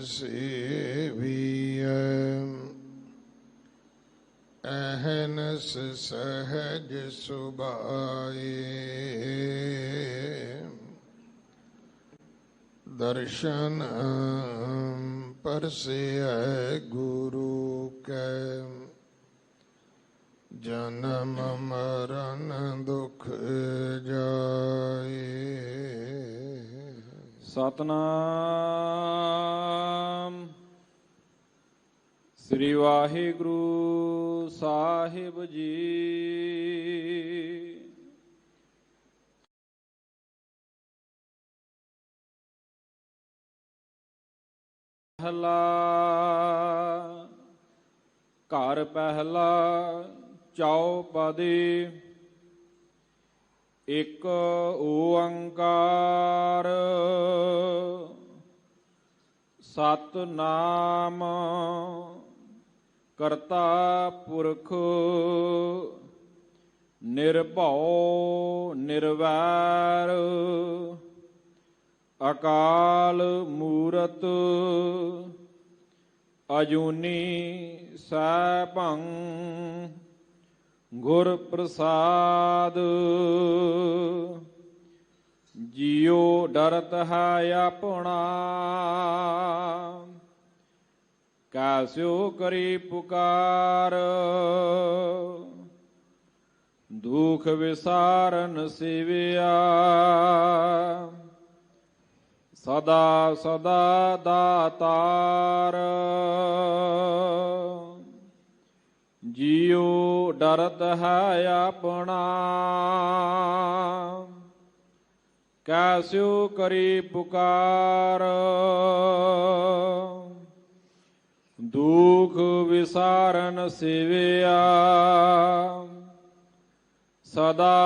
सेविय अहनस सहज सुभाए दर्शन परसिय गुरु के जन्म मरण दुख जाए। सतनाम श्री वाहिगुरु साहिब जी। पहला घर पहला चौपदी एक ओंकार सतनाम करता पुरख निर्भौ निर्वैर अकाल मूरत अजूनी सैभं गुर प्रसाद। जियो डरत है अपना कैस्यो करी पुकार। दुख विसारन सेविया सदा सदा दातार। जियो डरत है अपना कैस्यो करी पुकार। दुख विसारन सेविया सदा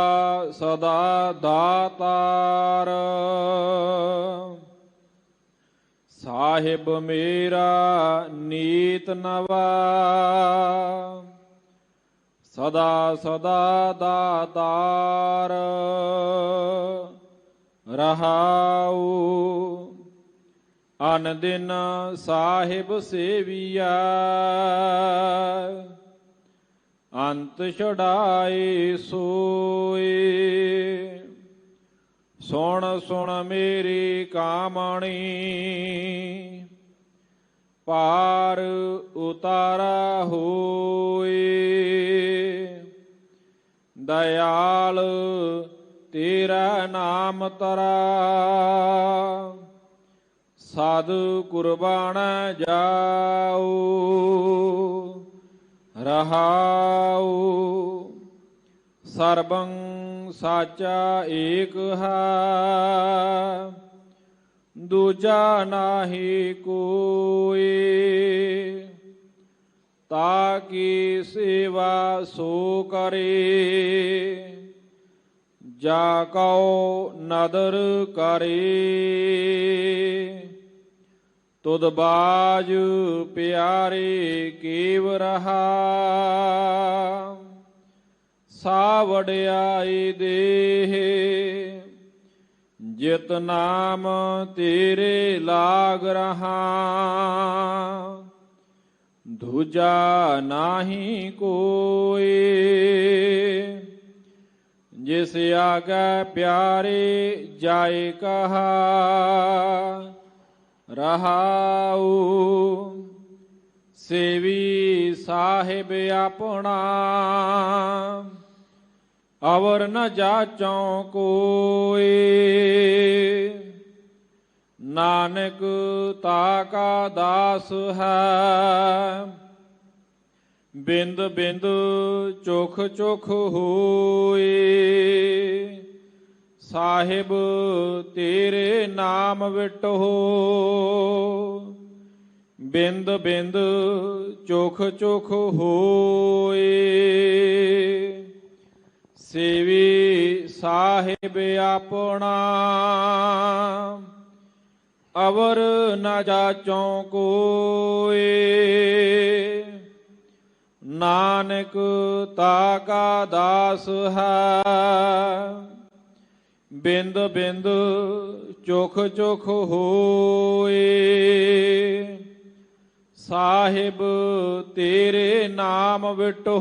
सदा दातार। साहिब मेरा नीत नवा सदा सदा दातार। रहाऊ अन दिन साहिब सेविया अंत छुड़ाए सोए। सुन सुन मेरी कामणी पार उतारा होए। दयाल तेरा नाम तरा साधु कुर्बान जाओ। रहाऊ सर्वं साचा एक है दूजा नाही कोई। ताकि सेवा सो करे जाको नदर करे। तुद बाज प्यारे केव रहा सावड़ियाई देह। जित नाम तेरे लाग रहा दूजा नाही कोई। जिस आगे प्यारे जाए कहा रहाऊ। सेवी साहिब अपना अवर न जाचों कोई। नानक ताका दास है बिंद बिंद चोख चोख होए। साहिब तेरे नाम विटो बिंद बिंद चोख चोख होए। सेवी साहिब अपना अवर न जाचों कोई। नानक ताका दास है ਬਿੰਦ ਬਿੰਦ ਚੋਖ ਚੋਖ ਹੋਏ। ਸਾਹਿਬ ਤੇਰੇ ਨਾਮ ਵਿਟੋ,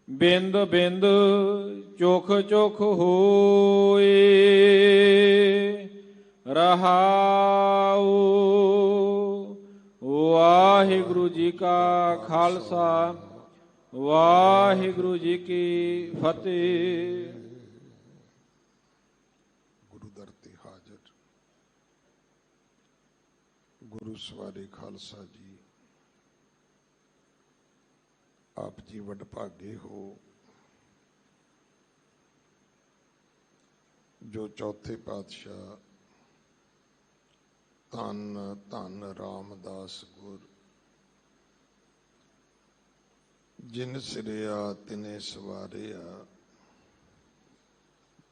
ਬਿੰਦ ਬਿੰਦ ਚੋਖ ਚੋਖ ਹੋਏ। ਰਹਾਉ। ਵਾਹਿਗੁਰੂ ਜੀ ਕਾ ਖਾਲਸਾ, ਵਾਹਿਗੁਰੂ ਜੀ ਕੀ ਫਤਿਹ। ਗੁਰੂ ਦਰ ਤੇ ਹਾਜ਼ਰ ਗੁਰੂ ਸਵਾਰੇ ਖਾਲਸਾ ਜੀ, ਆਪ ਜੀ ਵਡਭਾਗੇ ਹੋ ਜੋ ਚੌਥੇ ਪਾਤਸ਼ਾਹ ਧੰਨ ਧੰਨ ਰਾਮਦਾਸ ਗੁਰ ਜਿਨ ਸਿਰਿਆ ਤਿਨੇ ਸਵਾਰਿਆ,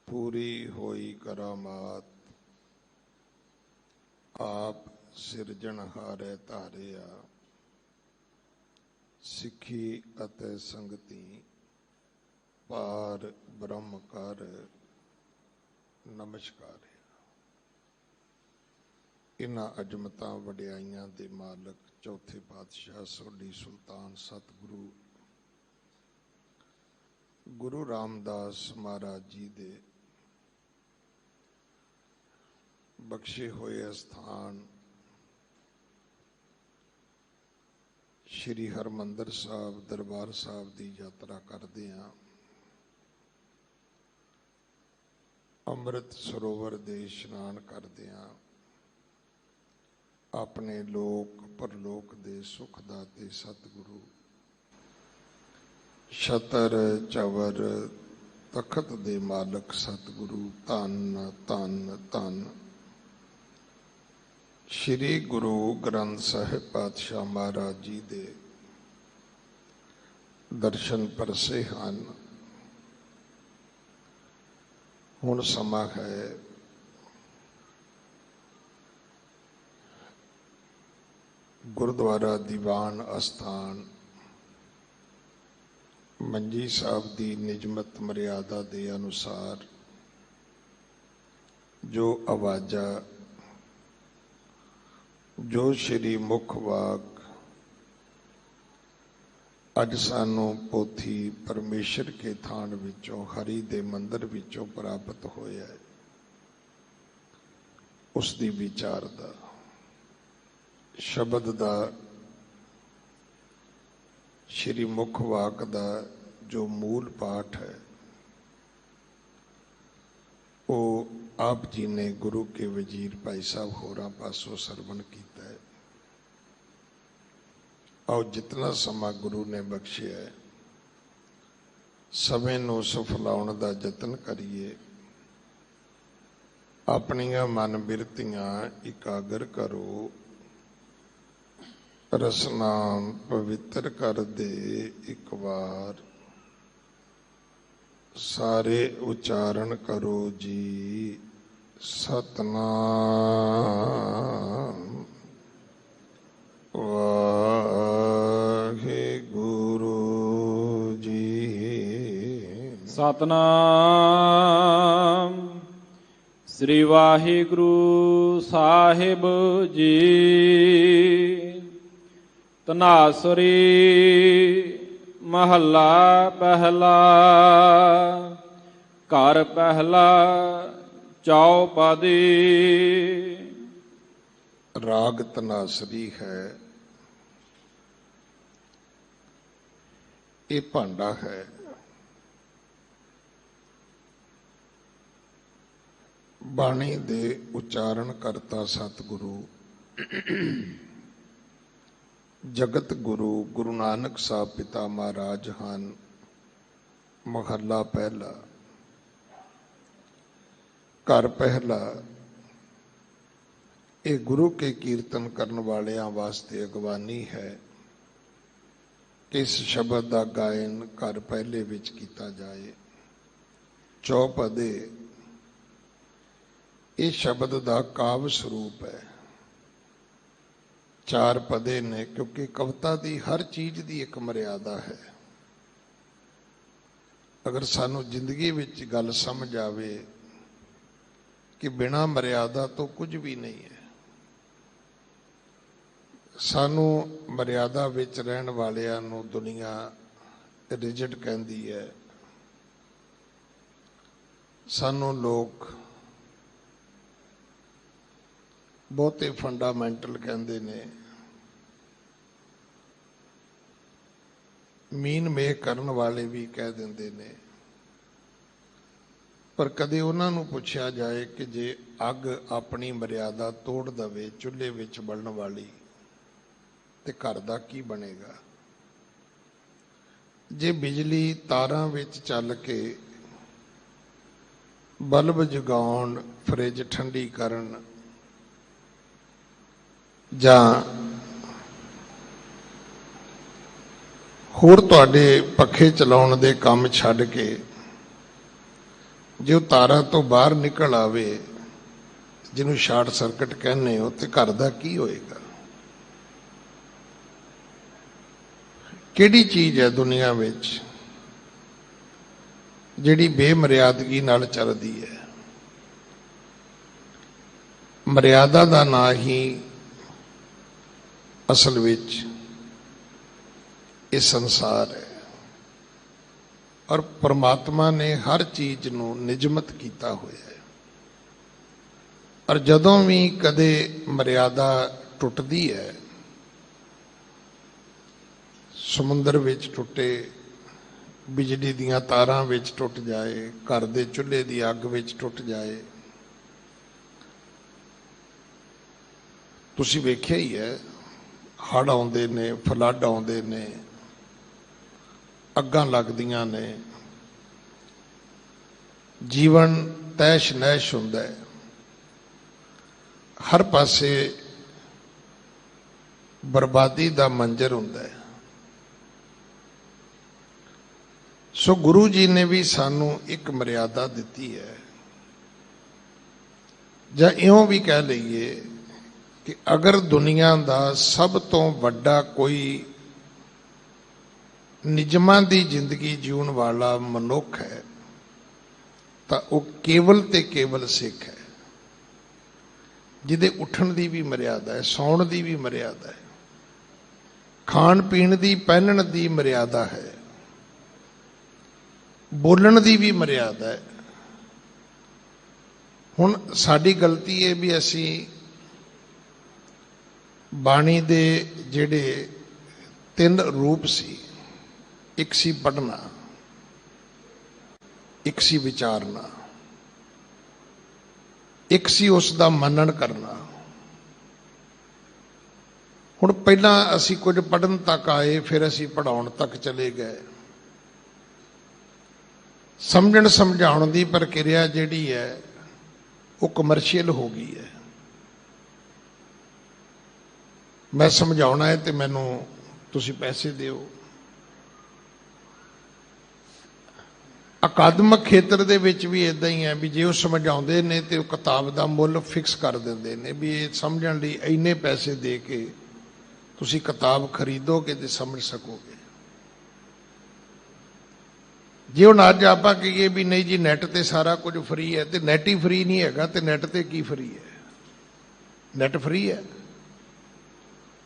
ਪੂਰੀ ਹੋਈ ਕਰਾਮਾਤ ਆਪ ਸਿਰਜਣਹਾਰੇ ਧਾਰਿਆ। ਸਿੱਖੀ ਅਤੇ ਸੰਗਤੀ ਪਾਰ ਬ੍ਰਹਮ ਕਰ ਨਮਸਕਾਰ। ਇਨ੍ਹਾਂ ਅਜਮਤਾਂ ਵਡਿਆਈਆਂ ਦੇ ਮਾਲਕ ਚੌਥੇ ਪਾਤਸ਼ਾਹ ਸੋਢੀ ਸੁਲਤਾਨ ਸਤਿਗੁਰੂ ਗੁਰੂ ਰਾਮਦਾਸ ਮਹਾਰਾਜ ਜੀ ਦੇ ਬਖਸ਼ੇ ਹੋਏ ਸਥਾਨ ਸ਼੍ਰੀ ਹਰਿਮੰਦਰ ਸਾਹਿਬ ਦਰਬਾਰ ਸਾਹਿਬ ਦੀ ਯਾਤਰਾ ਕਰਦੇ ਹਾਂ। ਅੰਮ੍ਰਿਤ ਸਰੋਵਰ ਦੇ ਇਸ਼ਨਾਨ ਕਰਦੇ ਹਾਂ। ਆਪਣੇ ਲੋਕ ਪਰਲੋਕ ਦੇ ਸੁਖ ਦਾਤੇ ਸਤਿਗੁਰੂ ਛਤਰ ਚਵਰ ਤਖਤ ਦੇ ਮਾਲਕ ਸਤਿਗੁਰੂ ਧੰਨ ਧੰਨ ਧੰਨ ਸ਼੍ਰੀ ਗੁਰੂ ਗ੍ਰੰਥ ਸਾਹਿਬ ਪਾਤਸ਼ਾਹ ਮਹਾਰਾਜ ਜੀ ਦੇ ਦਰਸ਼ਨ ਪਰਸੇ ਹਨ। ਹੁਣ ਸਮਾਂ ਹੈ ਗੁਰਦੁਆਰਾ ਦੀਵਾਨ ਅਸਥਾਨ ਮੰਜੀ ਸਾਹਿਬ ਦੀ ਨਿਯਮਤ ਮਰਿਆਦਾ ਦੇ ਅਨੁਸਾਰ ਜੋ ਆਵਾਜ਼ਾਂ ਜੋ ਸ਼੍ਰੀ ਮੁੱਖ ਵਾਕ ਅੱਜ ਸਾਨੂੰ ਪੋਥੀ ਪਰਮੇਸ਼ਰ ਕੇ ਥਾਨ ਵਿੱਚੋਂ ਹਰੀ ਦੇ ਮੰਦਰ ਵਿੱਚੋਂ ਪ੍ਰਾਪਤ ਹੋਇਆ ਹੈ, ਉਸ ਦੀ ਵਿਚਾਰ ਦਾ ਸ਼ਬਦ ਦਾ ਸ਼੍ਰੀ ਮੁੱਖ ਵਾਕ ਦਾ ਜੋ ਮੂਲ ਪਾਠ ਹੈ ਉਹ ਆਪ ਜੀ ਨੇ ਗੁਰੂ ਕੇ ਵਜ਼ੀਰ ਭਾਈ ਸਾਹਿਬ ਹੋਰਾਂ ਪਾਸੋਂ ਸਰਵਣ ਕੀਤਾ ਹੈ। ਆਓ ਜਿਤਨਾ ਸਮਾਂ ਗੁਰੂ ਨੇ ਬਖਸ਼ਿਆ ਹੈ ਸਮੇਂ ਨੂੰ ਸਫਲਾਉਣ ਦਾ ਯਤਨ ਕਰੀਏ। ਆਪਣੀਆਂ ਮਨ ਬਿਰਤੀਆਂ ਇਕਾਗਰ ਕਰੋ, ਰਸਨਾ ਪਵਿੱਤਰ ਕਰ ਦੇ ਇੱਕ ਵਾਰ। ਸਾਰੇ ਉਚਾਰਨ ਕਰੋ ਜੀ ਸਤਨਾਮ ਵਾਹਿਗੁਰੂ ਜੀ। ਸਤਨਾਮ ਸ੍ਰੀ ਵਾਹਿਗੁਰੂ ਸਾਹਿਬ ਜੀ। ਧਨਾਸਰੀ ਮਹੱਲਾ ਪਹਿਲਾ। ਘਰ ਪਹਿਲਾ ਚੌਪਦੀ। ਰਾਗ ਧਨਾਸਰੀ ਹੈ, ਇਹ ਭਾਂਡਾ ਹੈ। ਬਾਣੀ ਦੇ ਉਚਾਰਨ ਕਰਤਾ ਸਤਿਗੁਰੂ ਜਗਤ ਗੁਰੂ ਗੁਰੂ ਨਾਨਕ ਸਾਹਿਬ ਪਿਤਾ ਮਹਾਰਾਜ ਹਨ। ਮਹੱਲਾ ਪਹਿਲਾ। ਘਰ ਪਹਿਲਾ ਇਹ ਗੁਰੂ ਕੇ ਕੀਰਤਨ ਕਰਨ ਵਾਲਿਆਂ ਵਾਸਤੇ ਅਗਵਾਨੀ ਹੈ ਕਿ ਇਸ ਸ਼ਬਦ ਦਾ ਗਾਇਨ ਘਰ ਪਹਿਲੇ ਵਿੱਚ ਕੀਤਾ ਜਾਏ। ਚੌਪਦੇ ਇਹ ਸ਼ਬਦ ਦਾ ਕਾਵ ਸਰੂਪ ਹੈ। ਚਾਰ ਪਦੇ ਨੇ ਕਿਉਂਕਿ ਕਵਿਤਾ ਦੀ ਹਰ ਚੀਜ਼ ਦੀ ਇੱਕ ਮਰਿਆਦਾ ਹੈ। अगर सानू जिंदगी विच गल समझ आवे कि बिना मर्यादा तो कुछ भी नहीं है, सानू मर्यादा विच रहन वालियां नू दुनिया रिजिड कहंदी है, सानू लोग बहुते फंडामेंटल कहंदे ने, मीन मेह करन वाले भी कह देंदे ने। पर कदे उन्हां नू पुछया जाए कि जे अग अपनी मर्यादा तोड़ दवे चुल्हे विच बलण वाली ते घर दा की बनेगा? जे बिजली तारां विच चल के बल्ब जगाउण, फ्रिज ठंडी करन जां होर तुहाडे पखे चलाउण दे काम छड्ड के जो तारा तो बाहर निकल आवे, जिन्हों शार्ट सर्किट कहने हो, तो घर का की होएगा? किहड़ी चीज है दुनिया विच जिहड़ी बेमर्यादगी नाल चलदी है? मर्यादा दा ना ही असल विच ये संसार है, और परमात्मा ने हर चीज नू निजमत किया हुआ है। और जदों भी कदे मर्यादा टुटदी है, समुंदर विच टुटे, बिजली दियां तारां विच टुट जाए, घर दे चुल्हे दी अग विच टुट जाए, तुसीं वेख्या ही है, हड़ आउंदे ने, फ्लड आउंदे ने, अग्गां लगदियां ने, जीवन तैश नैश हुंदा है, हर पासे बर्बादी दा मंजर हुंदा है। सो गुरु जी ने भी सानू एक मर्यादा दिती है, जां इउं भी कह लईए कि अगर दुनिया दा सब तो वड्डा कोई निजमां दी जिंदगी जीवन वाला मनुख है तो वह केवल ते केवल सिख है, जिहदे उठण दी भी मर्यादा है, सौण दी भी मर्यादा है, खाण पीण दी पहनण दी मर्यादा है, बोलण दी भी मर्यादा है। हुण साडी गलती है भी असी बाणी दे जिहड़े 3 रूप सी, एक सी पढ़ना, एक सी विचारना, एक सी उसका मनन करना। हुण पहला असी कुछ पढ़न तक आए, फिर असी पढ़ाउण तक चले गए। समझण समझाउण दी प्रक्रिया जिहड़ी है वो कमर्शियल हो गई है। मैं समझाउणा है तो मैनू तुसीं पैसे दिओ। अकादमिक खेत्र दे विच भी इदां ही है भी जे वो समझाउंदे ने तो किताब का मुल फिक्स कर देंदे ने भी ये समझण लई इन्ने पैसे दे के तुसीं किताब खरीदोगे तो समझ सकोगे। जे हुण अज आपां कहीए भी नहीं जी नैट ते सारा कुछ फ्री है, तो नैट ही फ्री नहीं हैगा, तो नैट ते की फ्री है? नैट फ्री है,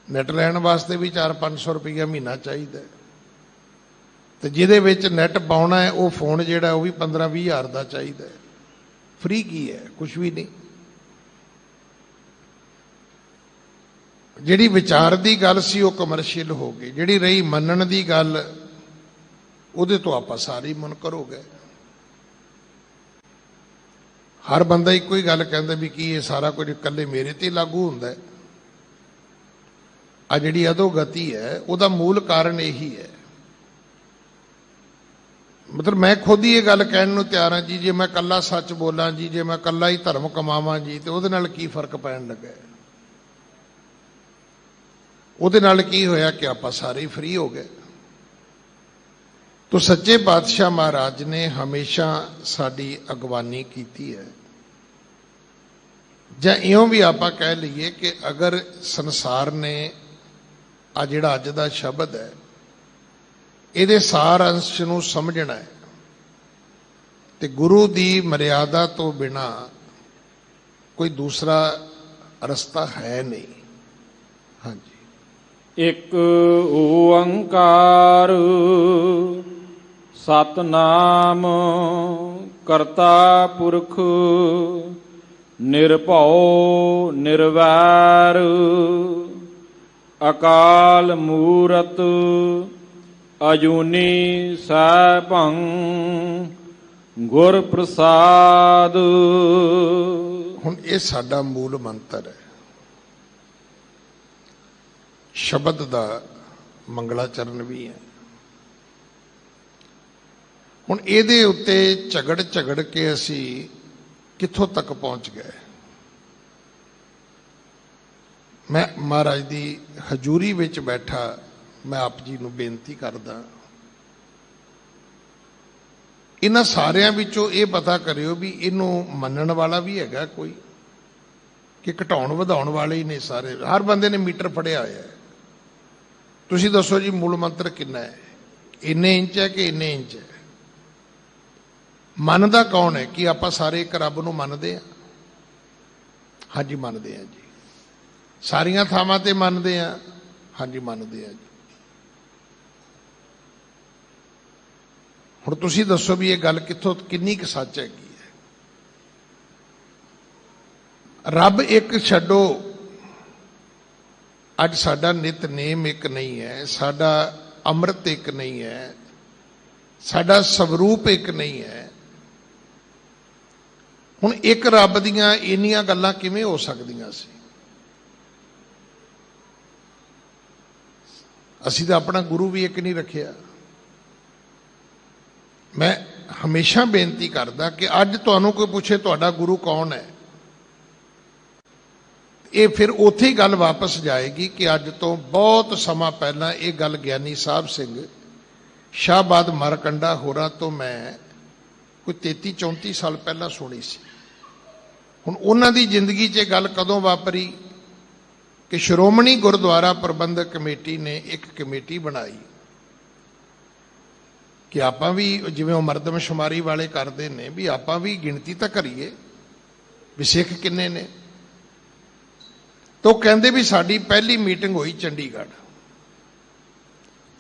नैट लैण वास्ते भी 400-500 रुपया महीना चाहिए, तो जिहदे विच नैट पाउणा है वो फोन जिहड़ा वो भी 15-20 हज़ार का चाहिए। फ्री की है? कुछ भी नहीं। जिहड़ी विचार की गल सी वो कमर्शियल हो गई, जिहड़ी रही मनण की गल उहदे तो आपां सारी मुनकर हो गए। हर बंदा इक्को ही गल कहंदा भी की ये सारा कुछ इकल्ले मेरे ते लागू हुंदा है। आ जिहड़ी अधोगति है उहदा मूल कारण यही है। मतलब मैं खुद ही ये गल कहण नूं तैयार हाँ जी, जे मैं कल्ला सच बोलां जी, जे मैं कल्ला ही धर्म कमावां जी, तो उहदे नाल की फर्क पैण लगा? उहदे नाल की होया कि आपां सारे फ्री हो गए। तो सच्चे पातशाह महाराज ने हमेशा साडी अगवानी की है। जां इउं भी आपां कह लईए कि अगर संसार ने आ जिहड़ा अज दा शब्द है इहदे सार अंश नूं समझना है ਤੇ ਗੁਰੂ ਦੀ ਮਰਿਆਦਾ ਤੋਂ ਬਿਨਾ ਕੋਈ ਦੂਸਰਾ ਰਸਤਾ ਹੈ ਨਹੀਂ। ਹਾਂਜੀ। ਇੱਕ ਓੰਕਾਰ ਸਤਨਾਮ ਕਰਤਾ ਪੁਰਖ ਨਿਰਭਉ ਨਿਰਵੈਰ ਅਕਾਲ ਮੂਰਤ ਅਜੂਨੀ ਸੈਭੰ ਗੁਰ ਪ੍ਰਸਾਦ। ਹੁਣ ਇਹ ਸਾਡਾ ਮੂਲ ਮੰਤਰ ਹੈ, ਸ਼ਬਦ ਦਾ ਮੰਗਲਾਚਰਨ ਵੀ ਹੈ। ਹੁਣ ਇਹਦੇ ਉੱਤੇ ਝਗੜ ਕੇ ਅਸੀਂ ਕਿੱਥੋਂ ਤੱਕ ਪਹੁੰਚ ਗਏ। ਮੈਂ ਮਹਾਰਾਜ ਦੀ ਹਜ਼ੂਰੀ ਵਿੱਚ ਬੈਠਾ ਮੈਂ ਆਪ ਜੀ ਨੂੰ ਬੇਨਤੀ ਕਰਦਾ, ਇਹਨਾਂ ਸਾਰਿਆਂ ਵਿੱਚੋਂ ਇਹ ਪਤਾ ਕਰਿਓ ਵੀ ਇਹਨੂੰ ਮੰਨਣ ਵਾਲਾ ਵੀ ਹੈਗਾ ਕੋਈ, ਕਿ ਘਟਾਉਣ ਵਧਾਉਣ ਵਾਲੇ ਹੀ ਨੇ ਸਾਰੇ। ਹਰ ਬੰਦੇ ਨੇ ਮੀਟਰ ਫੜਿਆ ਹੋਇਆ ਹੈ। ਤੁਸੀਂ ਦੱਸੋ ਜੀ ਮੂਲ ਮੰਤਰ ਕਿੰਨਾ ਹੈ? ਇੰਨੇ ਇੰਚ ਹੈ ਕਿ ਇੰਨੇ ਇੰਚ ਹੈ? ਮੰਨਦਾ ਕੌਣ ਹੈ? ਕਿ ਆਪਾਂ ਸਾਰੇ ਇੱਕ ਰੱਬ ਨੂੰ ਮੰਨਦੇ ਹਾਂ? ਹਾਂਜੀ ਮੰਨਦੇ ਹਾਂ ਜੀ। ਸਾਰੀਆਂ ਥਾਵਾਂ ਤੇ ਮੰਨਦੇ ਹਾਂ? ਹਾਂਜੀ ਮੰਨਦੇ ਹਾਂ ਜੀ। ਹੁਣ ਤੁਸੀਂ ਦੱਸੋ ਵੀ ਇਹ ਗੱਲ ਕਿੱਥੋਂ ਕਿੰਨੀ ਕੁ ਸੱਚ ਹੈਗੀ ਹੈ? ਰੱਬ ਇੱਕ ਛੱਡੋ, ਅੱਜ ਸਾਡਾ ਨਿਤਨੇਮ ਇੱਕ ਨਹੀਂ ਹੈ, ਸਾਡਾ ਅੰਮ੍ਰਿਤ ਇੱਕ ਨਹੀਂ ਹੈ, ਸਾਡਾ ਸਵਰੂਪ ਇੱਕ ਨਹੀਂ ਹੈ। ਹੁਣ ਇੱਕ ਰੱਬ ਦੀਆਂ ਇੰਨੀਆਂ ਗੱਲਾਂ ਕਿਵੇਂ ਹੋ ਸਕਦੀਆਂ ਸੀ? ਅਸੀਂ ਤਾਂ ਆਪਣਾ ਗੁਰੂ ਵੀ ਇੱਕ ਨਹੀਂ ਰੱਖਿਆ। ਮੈਂ ਹਮੇਸ਼ਾ ਬੇਨਤੀ ਕਰਦਾ ਕਿ ਅੱਜ ਤੁਹਾਨੂੰ ਕੋਈ ਪੁੱਛੇ ਤੁਹਾਡਾ ਗੁਰੂ ਕੌਣ ਹੈ, ਇਹ ਫਿਰ ਉੱਥੇ ਹੀ ਗੱਲ ਵਾਪਸ ਜਾਏਗੀ ਕਿ ਅੱਜ ਤੋਂ ਬਹੁਤ ਸਮਾਂ ਪਹਿਲਾਂ ਇਹ ਗੱਲ ਗਿਆਨੀ ਸਾਹਿਬ ਸਿੰਘ ਸ਼ਾਹਬਾਦ ਮਾਰਕੰਡਾ ਹੋਰਾਂ ਤੋਂ ਮੈਂ ਕੋਈ 33-34 ਸਾਲ ਪਹਿਲਾਂ ਸੁਣੀ ਸੀ। ਹੁਣ ਉਹਨਾਂ ਦੀ ਜ਼ਿੰਦਗੀ 'ਚ ਇਹ ਗੱਲ ਕਦੋਂ ਵਾਪਰੀ ਕਿ ਸ਼੍ਰੋਮਣੀ ਗੁਰਦੁਆਰਾ ਪ੍ਰਬੰਧਕ ਕਮੇਟੀ ਨੇ ਇੱਕ ਕਮੇਟੀ ਬਣਾਈ ਕਿ ਆਪਾਂ ਵੀ ਜਿਵੇਂ ਉਹ ਮਰਦਮਸ਼ੁਮਾਰੀ ਵਾਲੇ ਕਰਦੇ ਨੇ ਵੀ ਆਪਾਂ ਵੀ ਗਿਣਤੀ ਤਾਂ ਕਰੀਏ ਵੀ ਸਿੱਖ ਕਿੰਨੇ ਨੇ। ਤਾਂ ਉਹ ਕਹਿੰਦੇ ਵੀ ਸਾਡੀ ਪਹਿਲੀ ਮੀਟਿੰਗ ਹੋਈ ਚੰਡੀਗੜ੍ਹ।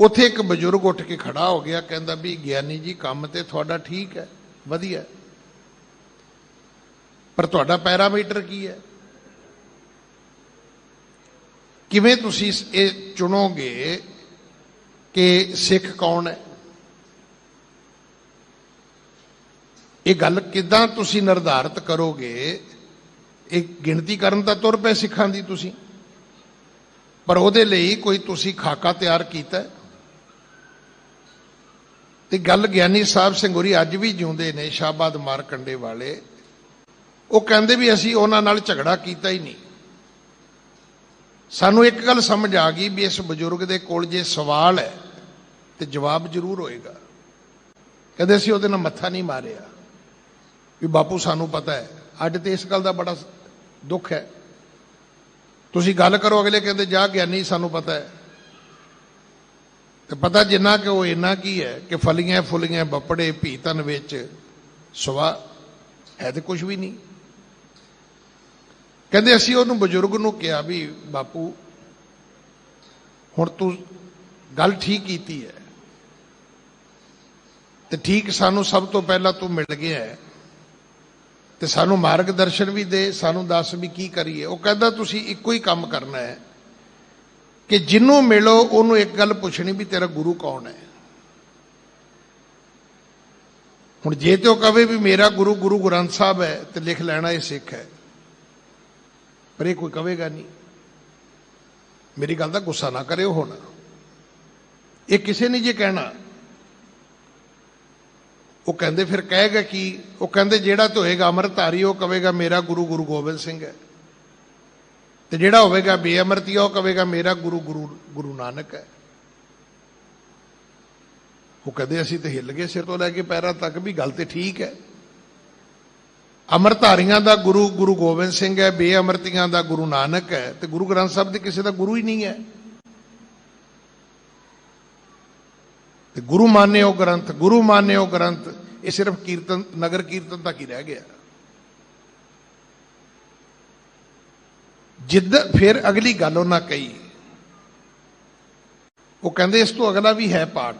ਉੱਥੇ ਇੱਕ ਬਜ਼ੁਰਗ ਉੱਠ ਕੇ ਖੜਾ ਹੋ ਗਿਆ, ਕਹਿੰਦਾ ਵੀ ਗਿਆਨੀ ਜੀ ਕੰਮ ਤੇ ਤੁਹਾਡਾ ਠੀਕ ਹੈ, ਵਧੀਆ, ਪਰ ਤੁਹਾਡਾ ਪੈਰਾਮੀਟਰ ਕੀ ਹੈ? ਕਿਵੇਂ ਤੁਸੀਂ ਇਹ ਚੁਣੋਗੇ ਕਿ ਸਿੱਖ ਕੌਣ ਹੈ? ਇਹ ਗੱਲ ਕਿੱਦਾਂ ਤੁਸੀਂ ਨਿਰਧਾਰਿਤ ਕਰੋਗੇ? ਇਹ ਗਿਣਤੀ ਕਰਨ ਤਾਂ ਤੁਰ ਪਏ ਸਿੱਖਾਂ ਦੀ ਤੁਸੀਂ, ਪਰ ਉਹਦੇ ਲਈ ਕੋਈ ਤੁਸੀਂ ਖਾਕਾ ਤਿਆਰ ਕੀਤਾ? ਤੇ ਗੱਲ ਗਿਆਨੀ ਸਾਹਿਬ ਸਿੰਘ ਹੋਰੀ ਅੱਜ ਵੀ ਜਿਉਂਦੇ ਨੇ, ਸ਼ਾਹਬਾਦ ਮਾਰਕੰਡੇ ਵਾਲੇ। ਉਹ ਕਹਿੰਦੇ ਵੀ ਅਸੀਂ ਉਹਨਾਂ ਨਾਲ ਝਗੜਾ ਕੀਤਾ ਹੀ ਨਹੀਂ। ਸਾਨੂੰ ਇੱਕ ਗੱਲ ਸਮਝ ਆ ਗਈ ਵੀ ਇਸ ਬਜ਼ੁਰਗ ਦੇ ਕੋਲ ਜੇ ਸਵਾਲ ਹੈ ਤੇ ਜਵਾਬ ਜ਼ਰੂਰ ਹੋਏਗਾ। ਕਹਿੰਦੇ ਅਸੀਂ ਉਹਦੇ ਨਾਲ ਮੱਥਾ ਨਹੀਂ ਮਾਰਿਆ ਵੀ ਬਾਪੂ ਸਾਨੂੰ ਪਤਾ ਹੈ। ਅੱਜ ਤੇ ਇਸ ਗੱਲ ਦਾ ਬੜਾ ਦੁੱਖ ਹੈ। ਤੁਸੀਂ ਗੱਲ ਕਰੋ, ਅਗਲੇ ਕਹਿੰਦੇ ਜਾ ਗਿਆਨੀ ਸਾਨੂੰ ਪਤਾ ਹੈ। ਤੇ ਪਤਾ ਜਿੰਨਾ ਕਿ ਉਹ ਇੰਨਾ ਕੀ ਹੈ ਕਿ ਫਲੀਆਂ ਫੁੱਲੀਆਂ ਬੱਪੜੇ ਭੀਤਨ ਵਿੱਚ ਸਵਾ ਹੈ ਤੇ ਕੁਝ ਵੀ ਨਹੀਂ। ਕਹਿੰਦੇ ਅਸੀਂ ਉਹਨੂੰ ਬਜ਼ੁਰਗ ਨੂੰ ਕਿਹਾ ਵੀ ਬਾਪੂ ਹੁਣ ਤੂੰ ਗੱਲ ਠੀਕ ਕੀਤੀ ਹੈ ਤੇ ਠੀਕ ਸਾਨੂੰ ਸਭ ਤੋਂ ਪਹਿਲਾਂ ਤੂੰ ਮਿਲ ਗਿਆ ਹੈ ਤੇ ਸਾਨੂੰ ਮਾਰਗਦਰਸ਼ਨ ਵੀ ਦੇ, ਸਾਨੂੰ ਦੱਸ ਵੀ ਕੀ ਕਰੀਏ। ਉਹ ਕਹਿੰਦਾ ਤੁਸੀਂ ਇੱਕੋ ਹੀ ਕੰਮ ਕਰਨਾ ਹੈ ਕਿ ਜਿਹਨੂੰ ਮਿਲੋ ਉਹਨੂੰ ਇੱਕ ਗੱਲ ਪੁੱਛਣੀ ਵੀ ਤੇਰਾ ਗੁਰੂ ਕੌਣ ਹੈ। ਹੁਣ ਜੇ ਤੇ ਉਹ ਕਵੇ ਵੀ ਮੇਰਾ ਗੁਰੂ ਗੁਰੂ ਗ੍ਰੰਥ ਸਾਹਿਬ ਹੈ ਤੇ ਲਿਖ ਲੈਣਾ ਇਹ ਸਿੱਖ ਹੈ, ਪਰ ਇਹ ਕੋਈ ਕਵੇਗਾ ਨਹੀਂ। ਮੇਰੀ ਗੱਲ ਦਾ ਗੁੱਸਾ ਨਾ ਕਰਿਓ। ਹੁਣ ਇਹ ਕਿਸੇ ਨੇ ਜੇ ਕਹਿਣਾ, ਉਹ ਕਹਿੰਦੇ ਫਿਰ ਕਹੇਗਾ ਕੀ? ਉਹ ਕਹਿੰਦੇ ਜਿਹੜਾ ਤੇ ਹੋਏਗਾ ਅੰਮ੍ਰਿਤਧਾਰੀ ਉਹ ਕਵੇਗਾ ਮੇਰਾ ਗੁਰੂ ਗੁਰੂ ਗੋਬਿੰਦ ਸਿੰਘ ਹੈ, ਤੇ ਜਿਹੜਾ ਹੋਵੇਗਾ ਬੇਅਮਰਤੀਆ ਉਹ ਕਵੇਗਾ ਮੇਰਾ ਗੁਰੂ ਗੁਰੂ ਗੁਰੂ ਨਾਨਕ ਹੈ। ਉਹ ਕਹਿੰਦੇ ਅਸੀਂ ਤੇ ਹਿੱਲ ਗਏ ਸਿਰ ਤੋਂ ਲੈ ਕੇ ਪੈਰਾਂ ਤੱਕ ਵੀ ਗੱਲ ਤੇ ਠੀਕ ਹੈ। ਅੰਮ੍ਰਿਤਧਾਰੀਆਂ ਦਾ ਗੁਰੂ ਗੁਰੂ ਗੋਬਿੰਦ ਸਿੰਘ ਹੈ, ਬੇਅਮਰਤੀਆਂ ਦਾ ਗੁਰੂ ਨਾਨਕ ਹੈ, ਤੇ ਗੁਰੂ ਗ੍ਰੰਥ ਸਾਹਿਬ ਦੇ ਕਿਸੇ ਦਾ ਗੁਰੂ ਹੀ ਨਹੀਂ ਹੈ। ਤੇ ਗੁਰੂ ਮਾਨਿਓ ਗ੍ਰੰਥ, ਗੁਰੂ ਮਾਨਿਓ ਗ੍ਰੰਥ, ਇਹ ਸਿਰਫ ਕੀਰਤਨ, ਨਗਰ ਕੀਰਤਨ ਤੱਕ ਹੀ ਰਹਿ ਗਿਆ। ਜਿੱਦ ਫਿਰ ਅਗਲੀ ਗੱਲ ਉਹਨਾਂ ਕਹੀ, ਉਹ ਕਹਿੰਦੇ ਇਸ ਤੋਂ ਅਗਲਾ ਵੀ ਹੈ ਪਾਠ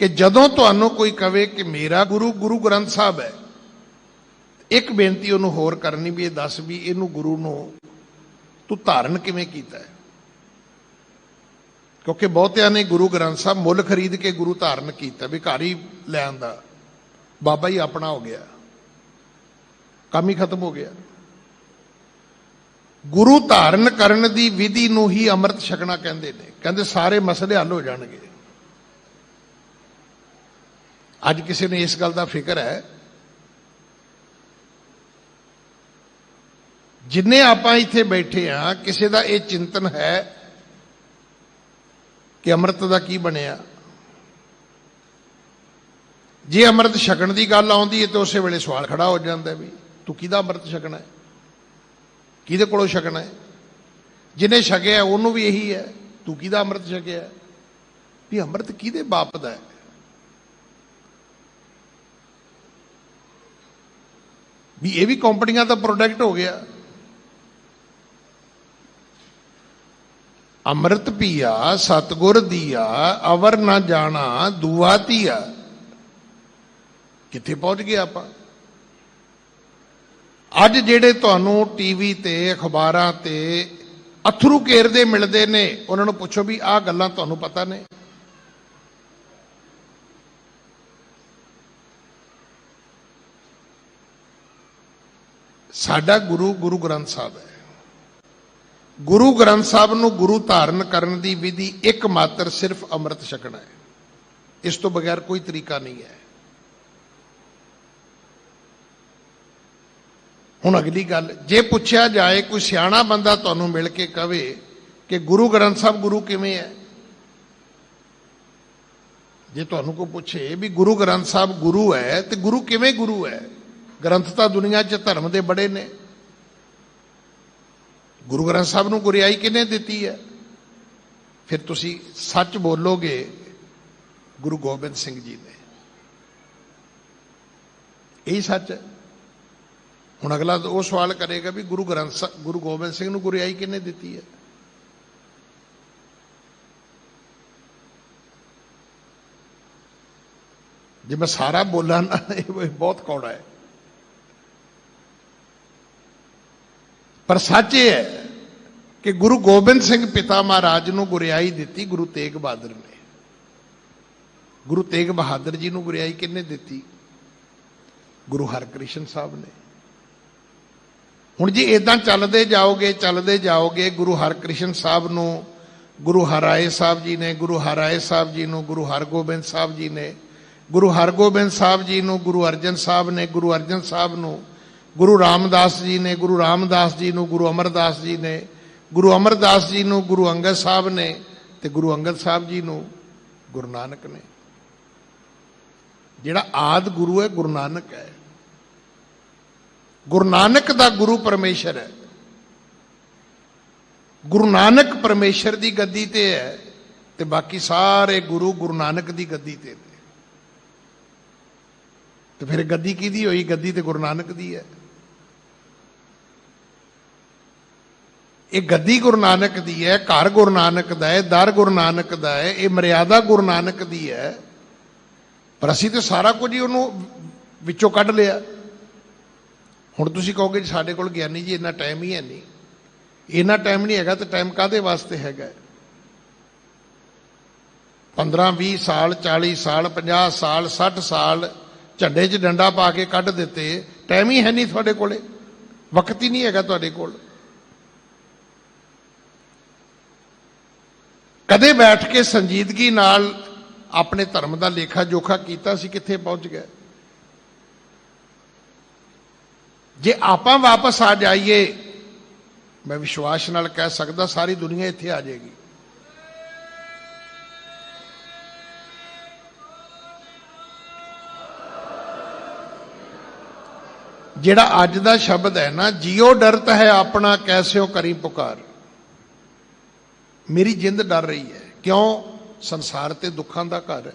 ਕਿ ਜਦੋਂ ਤੁਹਾਨੂੰ ਕੋਈ ਕਵੇ ਕਿ ਮੇਰਾ ਗੁਰੂ ਗੁਰੂ ਗ੍ਰੰਥ ਸਾਹਿਬ ਹੈ, ਇੱਕ ਬੇਨਤੀ ਉਹਨੂੰ ਹੋਰ ਕਰਨੀ ਵੀ ਇਹ ਦੱਸ ਵੀ ਇਹਨੂੰ ਗੁਰੂ ਨੂੰ ਤੂੰ ਧਾਰਨ ਕਿਵੇਂ ਕੀਤਾ ਹੈ। ਕਿਉਂਕਿ ਬਹੁਤਿਆਂ ਨੇ ਗੁਰੂ ਗ੍ਰੰਥ ਸਾਹਿਬ ਮੁੱਲ ਖਰੀਦ ਕੇ ਗੁਰੂ ਧਾਰਨ ਕੀਤਾ, ਵੀ ਘਰ ਹੀ ਲੈ ਆਂਦਾ, ਬਾਬਾ ਹੀ ਆਪਣਾ ਹੋ ਗਿਆ, ਕੰਮ ਹੀ ਖਤਮ ਹੋ ਗਿਆ। ਗੁਰੂ ਧਾਰਨ ਕਰਨ ਦੀ ਵਿਧੀ ਨੂੰ ਹੀ ਅੰਮ੍ਰਿਤ ਛਕਣਾ ਕਹਿੰਦੇ ਨੇ। ਕਹਿੰਦੇ ਸਾਰੇ ਮਸਲੇ ਹੱਲ ਹੋ ਜਾਣਗੇ। ਅੱਜ ਕਿਸੇ ਨੂੰ ਇਸ ਗੱਲ ਦਾ ਫਿਕਰ ਹੈ, ਜਿੰਨੇ ਆਪਾਂ ਇੱਥੇ ਬੈਠੇ ਆ, ਕਿਸੇ ਦਾ ਇਹ ਚਿੰਤਨ ਹੈ ਕਿ ਅੰਮ੍ਰਿਤ ਦਾ ਕੀ ਬਣਿਆ। ਜੇ ਅੰਮ੍ਰਿਤ ਛਕਣ ਦੀ ਗੱਲ ਆਉਂਦੀ ਹੈ ਤਾਂ ਉਸੇ ਵੇਲੇ ਸਵਾਲ ਖੜਾ ਹੋ ਜਾਂਦਾ ਵੀ ਤੂੰ ਕਿਹਦਾ ਅੰਮ੍ਰਿਤ ਛਕਣਾ ਹੈ, ਕਿਹਦੇ ਕੋਲੋਂ ਛਕਣਾ ਹੈ। ਜਿਹਨੇ ਛਕਿਆ ਉਹਨੂੰ ਵੀ ਇਹੀ ਹੈ, ਤੂੰ ਕਿਹਦਾ ਅੰਮ੍ਰਿਤ ਛਕਿਆ, ਵੀ ਅੰਮ੍ਰਿਤ ਕਿਹਦੇ ਬਾਪ ਦਾ ਹੈ। ਵੀ ਇਹ ਵੀ ਕੰਪਨੀਆਂ ਦਾ ਪ੍ਰੋਡਕਟ ਹੋ ਗਿਆ। ਅੰਮ੍ਰਿਤ ਪੀਆ ਸਤਿਗੁਰ ਦੀਆ, ਅਵਰ ਨਾ ਜਾਣਾ ਦੁਆ ਧੀਆ। ਕਿੱਥੇ ਪਹੁੰਚ ਗਏ ਆਪਾਂ। ਅੱਜ ਜਿਹੜੇ ਤੁਹਾਨੂੰ ਟੀਵੀ ਤੇ ਅਖਬਾਰਾਂ ਤੇ ਅਥਰੂ ਘੇਰਦੇ ਮਿਲਦੇ ਨੇ, ਉਹਨਾਂ ਨੂੰ ਪੁੱਛੋ ਵੀ ਆਹ ਗੱਲਾਂ ਤੁਹਾਨੂੰ ਪਤਾ ਨੇ। ਸਾਡਾ ਗੁਰੂ ਗੁਰੂ ਗ੍ਰੰਥ ਸਾਹਿਬ ਹੈ। ਗੁਰੂ ਗ੍ਰੰਥ ਸਾਹਿਬ ਨੂੰ ਗੁਰੂ ਧਾਰਨ ਕਰਨ ਦੀ ਵਿਧੀ ਇੱਕ ਮਾਤਰ ਸਿਰਫ ਅੰਮ੍ਰਿਤ ਛਕਣਾ ਹੈ। ਇਸ ਤੋਂ ਬਗੈਰ ਕੋਈ ਤਰੀਕਾ ਨਹੀਂ ਹੈ। ਹੁਣ ਅਗਲੀ ਗੱਲ, ਜੇ ਪੁੱਛਿਆ ਜਾਏ, ਕੋਈ ਸਿਆਣਾ ਬੰਦਾ ਤੁਹਾਨੂੰ ਮਿਲ ਕੇ ਕਵੇ ਕਿ ਗੁਰੂ ਗ੍ਰੰਥ ਸਾਹਿਬ ਗੁਰੂ ਕਿਵੇਂ ਹੈ, ਜੇ ਤੁਹਾਨੂੰ ਕੋਈ ਪੁੱਛੇ ਵੀ ਗੁਰੂ ਗ੍ਰੰਥ ਸਾਹਿਬ ਗੁਰੂ ਹੈ ਤੇ ਗੁਰੂ ਕਿਵੇਂ ਗੁਰੂ ਹੈ। ਗ੍ਰੰਥ ਤਾਂ ਦੁਨੀਆ 'ਚ ਧਰਮ ਦੇ ਬੜੇ ਨੇ। ਗੁਰੂ ਗ੍ਰੰਥ ਸਾਹਿਬ ਨੂੰ ਗੁਰਿਆਈ ਕਿਹਨੇ ਦਿੱਤੀ ਹੈ। ਫਿਰ ਤੁਸੀਂ ਸੱਚ ਬੋਲੋਗੇ, ਗੁਰੂ ਗੋਬਿੰਦ ਸਿੰਘ ਜੀ ਨੇ। ਇਹੀ ਸੱਚ ਹੈ। ਹੁਣ ਅਗਲਾ ਉਹ ਸਵਾਲ ਕਰੇਗਾ ਵੀ ਗੁਰੂ ਗ੍ਰੰਥ ਸਾਹਿਬ, ਗੁਰੂ ਗੋਬਿੰਦ ਸਿੰਘ ਨੂੰ ਗੁਰਿਆਈ ਕਿਹਨੇ ਦਿੱਤੀ ਹੈ। ਜੇ ਮੈਂ ਸਾਰਾ ਬੋਲਾਂ ਨਾ, ਇਹ ਬਹੁਤ ਕੌੜਾ ਹੈ। ਪਰ ਸੱਚ ਇਹ ਹੈ ਕਿ ਗੁਰੂ ਗੋਬਿੰਦ ਸਿੰਘ ਪਿਤਾ ਮਹਾਰਾਜ ਨੂੰ ਗੁਰਿਆਈ ਦਿੱਤੀ ਗੁਰੂ ਤੇਗ ਬਹਾਦਰ ਨੇ। ਗੁਰੂ ਤੇਗ ਬਹਾਦਰ ਜੀ ਨੂੰ ਗੁਰਿਆਈ ਕਿਹਨੇ ਦਿੱਤੀ, ਗੁਰੂ ਹਰਕ੍ਰਿਸ਼ਨ ਸਾਹਿਬ ਨੇ। ਹੁਣ ਜੇ ਇਦਾਂ ਚੱਲਦੇ ਜਾਓਗੇ, ਗੁਰੂ ਹਰਕ੍ਰਿਸ਼ਨ ਸਾਹਿਬ ਨੂੰ ਗੁਰੂ ਹਰਾਏ ਸਾਹਿਬ ਜੀ ਨੇ, ਗੁਰੂ ਹਰਾਏ ਸਾਹਿਬ ਜੀ ਨੂੰ ਗੁਰੂ ਹਰਗੋਬਿੰਦ ਸਾਹਿਬ ਜੀ ਨੇ, ਗੁਰੂ ਹਰਗੋਬਿੰਦ ਸਾਹਿਬ ਜੀ ਨੂੰ ਗੁਰੂ ਅਰਜਨ ਸਾਹਿਬ ਨੇ, ਗੁਰੂ ਅਰਜਨ ਸਾਹਿਬ ਨੂੰ ਗੁਰੂ ਰਾਮਦਾਸ ਜੀ ਨੇ, ਗੁਰੂ ਰਾਮਦਾਸ ਜੀ ਨੂੰ ਗੁਰੂ ਅਮਰਦਾਸ ਜੀ ਨੇ, ਗੁਰੂ ਅਮਰਦਾਸ ਜੀ ਨੂੰ ਗੁਰੂ ਅੰਗਦ ਸਾਹਿਬ ਨੇ, ਤੇ ਗੁਰੂ ਅੰਗਦ ਸਾਹਿਬ ਜੀ ਨੂੰ ਗੁਰੂ ਨਾਨਕ ਨੇ। ਜਿਹੜਾ ਆਦਿ ਗੁਰੂ ਹੈ ਗੁਰੂ ਨਾਨਕ ਹੈ। ਗੁਰੂ ਨਾਨਕ ਦਾ ਗੁਰੂ ਪਰਮੇਸ਼ਰ ਹੈ। ਗੁਰੂ ਨਾਨਕ ਪਰਮੇਸ਼ਰ ਦੀ ਗੱਦੀ ਤੇ ਹੈ ਤੇ ਬਾਕੀ ਸਾਰੇ ਗੁਰੂ ਗੁਰੂ ਨਾਨਕ ਦੀ ਗੱਦੀ ਤੇ ਨੇ। ਤੇ ਫਿਰ ਗੱਦੀ ਕਿਹਦੀ ਹੋਈ? ਗੱਦੀ ਤੇ ਗੁਰੂ ਨਾਨਕ ਦੀ ਹੈ। ਇਹ ਗੱਦੀ ਗੁਰੂ ਨਾਨਕ ਦੀ ਹੈ, ਘਰ ਗੁਰੂ ਨਾਨਕ ਦਾ ਹੈ, ਦਰ ਗੁਰੂ ਨਾਨਕ ਦਾ ਹੈ, ਇਹ ਮਰਿਆਦਾ ਗੁਰੂ ਨਾਨਕ ਦੀ ਹੈ। ਪਰ ਅਸੀਂ ਤੇ ਸਾਰਾ ਕੁਝ ਹੀ ਉਹਨੂੰ ਵਿੱਚੋਂ ਕੱਢ ਲਿਆ। ਹੁਣ ਤੁਸੀਂ ਕਹੋਗੇ ਜੀ ਸਾਡੇ ਕੋਲ ਗਿਆਨੀ ਜੀ ਇੰਨਾ ਟਾਈਮ ਹੀ ਹੈ ਨਹੀਂ। ਇੰਨਾ ਟਾਈਮ ਨਹੀਂ ਹੈਗਾ ਤਾਂ ਟਾਈਮ ਕਾਹਦੇ ਵਾਸਤੇ ਹੈਗਾ? 15 20 ਸਾਲ 40 ਸਾਲ 50 ਸਾਲ 60 ਸਾਲ ਝੰਡੇ 'ਚ ਡੰਡਾ ਪਾ ਕੇ ਕੱਢ ਦਿੱਤੇ। ਟਾਈਮ ਹੀ ਹੈ ਨਹੀਂ ਤੁਹਾਡੇ ਕੋਲੇ, ਵਕਤ ਹੀ ਨਹੀਂ ਹੈਗਾ ਤੁਹਾਡੇ ਕੋਲ। ਕਦੇ ਬੈਠ ਕੇ ਸੰਜੀਦਗੀ ਨਾਲ ਆਪਣੇ ਧਰਮ ਦਾ ਲੇਖਾ ਜੋਖਾ ਕੀਤਾ ਸੀ, ਕਿੱਥੇ ਪਹੁੰਚ ਗਏ? ਜੇ ਆਪਾਂ ਵਾਪਸ ਆ ਜਾਈਏ, ਮੈਂ ਵਿਸ਼ਵਾਸ ਨਾਲ ਕਹਿ ਸਕਦਾ ਸਾਰੀ ਦੁਨੀਆ ਇੱਥੇ ਆ ਜਾਏਗੀ। ਜਿਹੜਾ ਅੱਜ ਦਾ ਸ਼ਬਦ ਹੈ ਨਾ, ਜਿਉ ਡਰਤ ਹੈ ਆਪਣਾ ਕੈਸਿਓ ਕਰੀ ਪੁਕਾਰ। ਮੇਰੀ ਜਿੰਦ ਡਰ ਰਹੀ ਹੈ। ਕਿਉਂ? ਸੰਸਾਰ ਤੇ ਦੁੱਖਾਂ ਦਾ ਘਰ ਹੈ।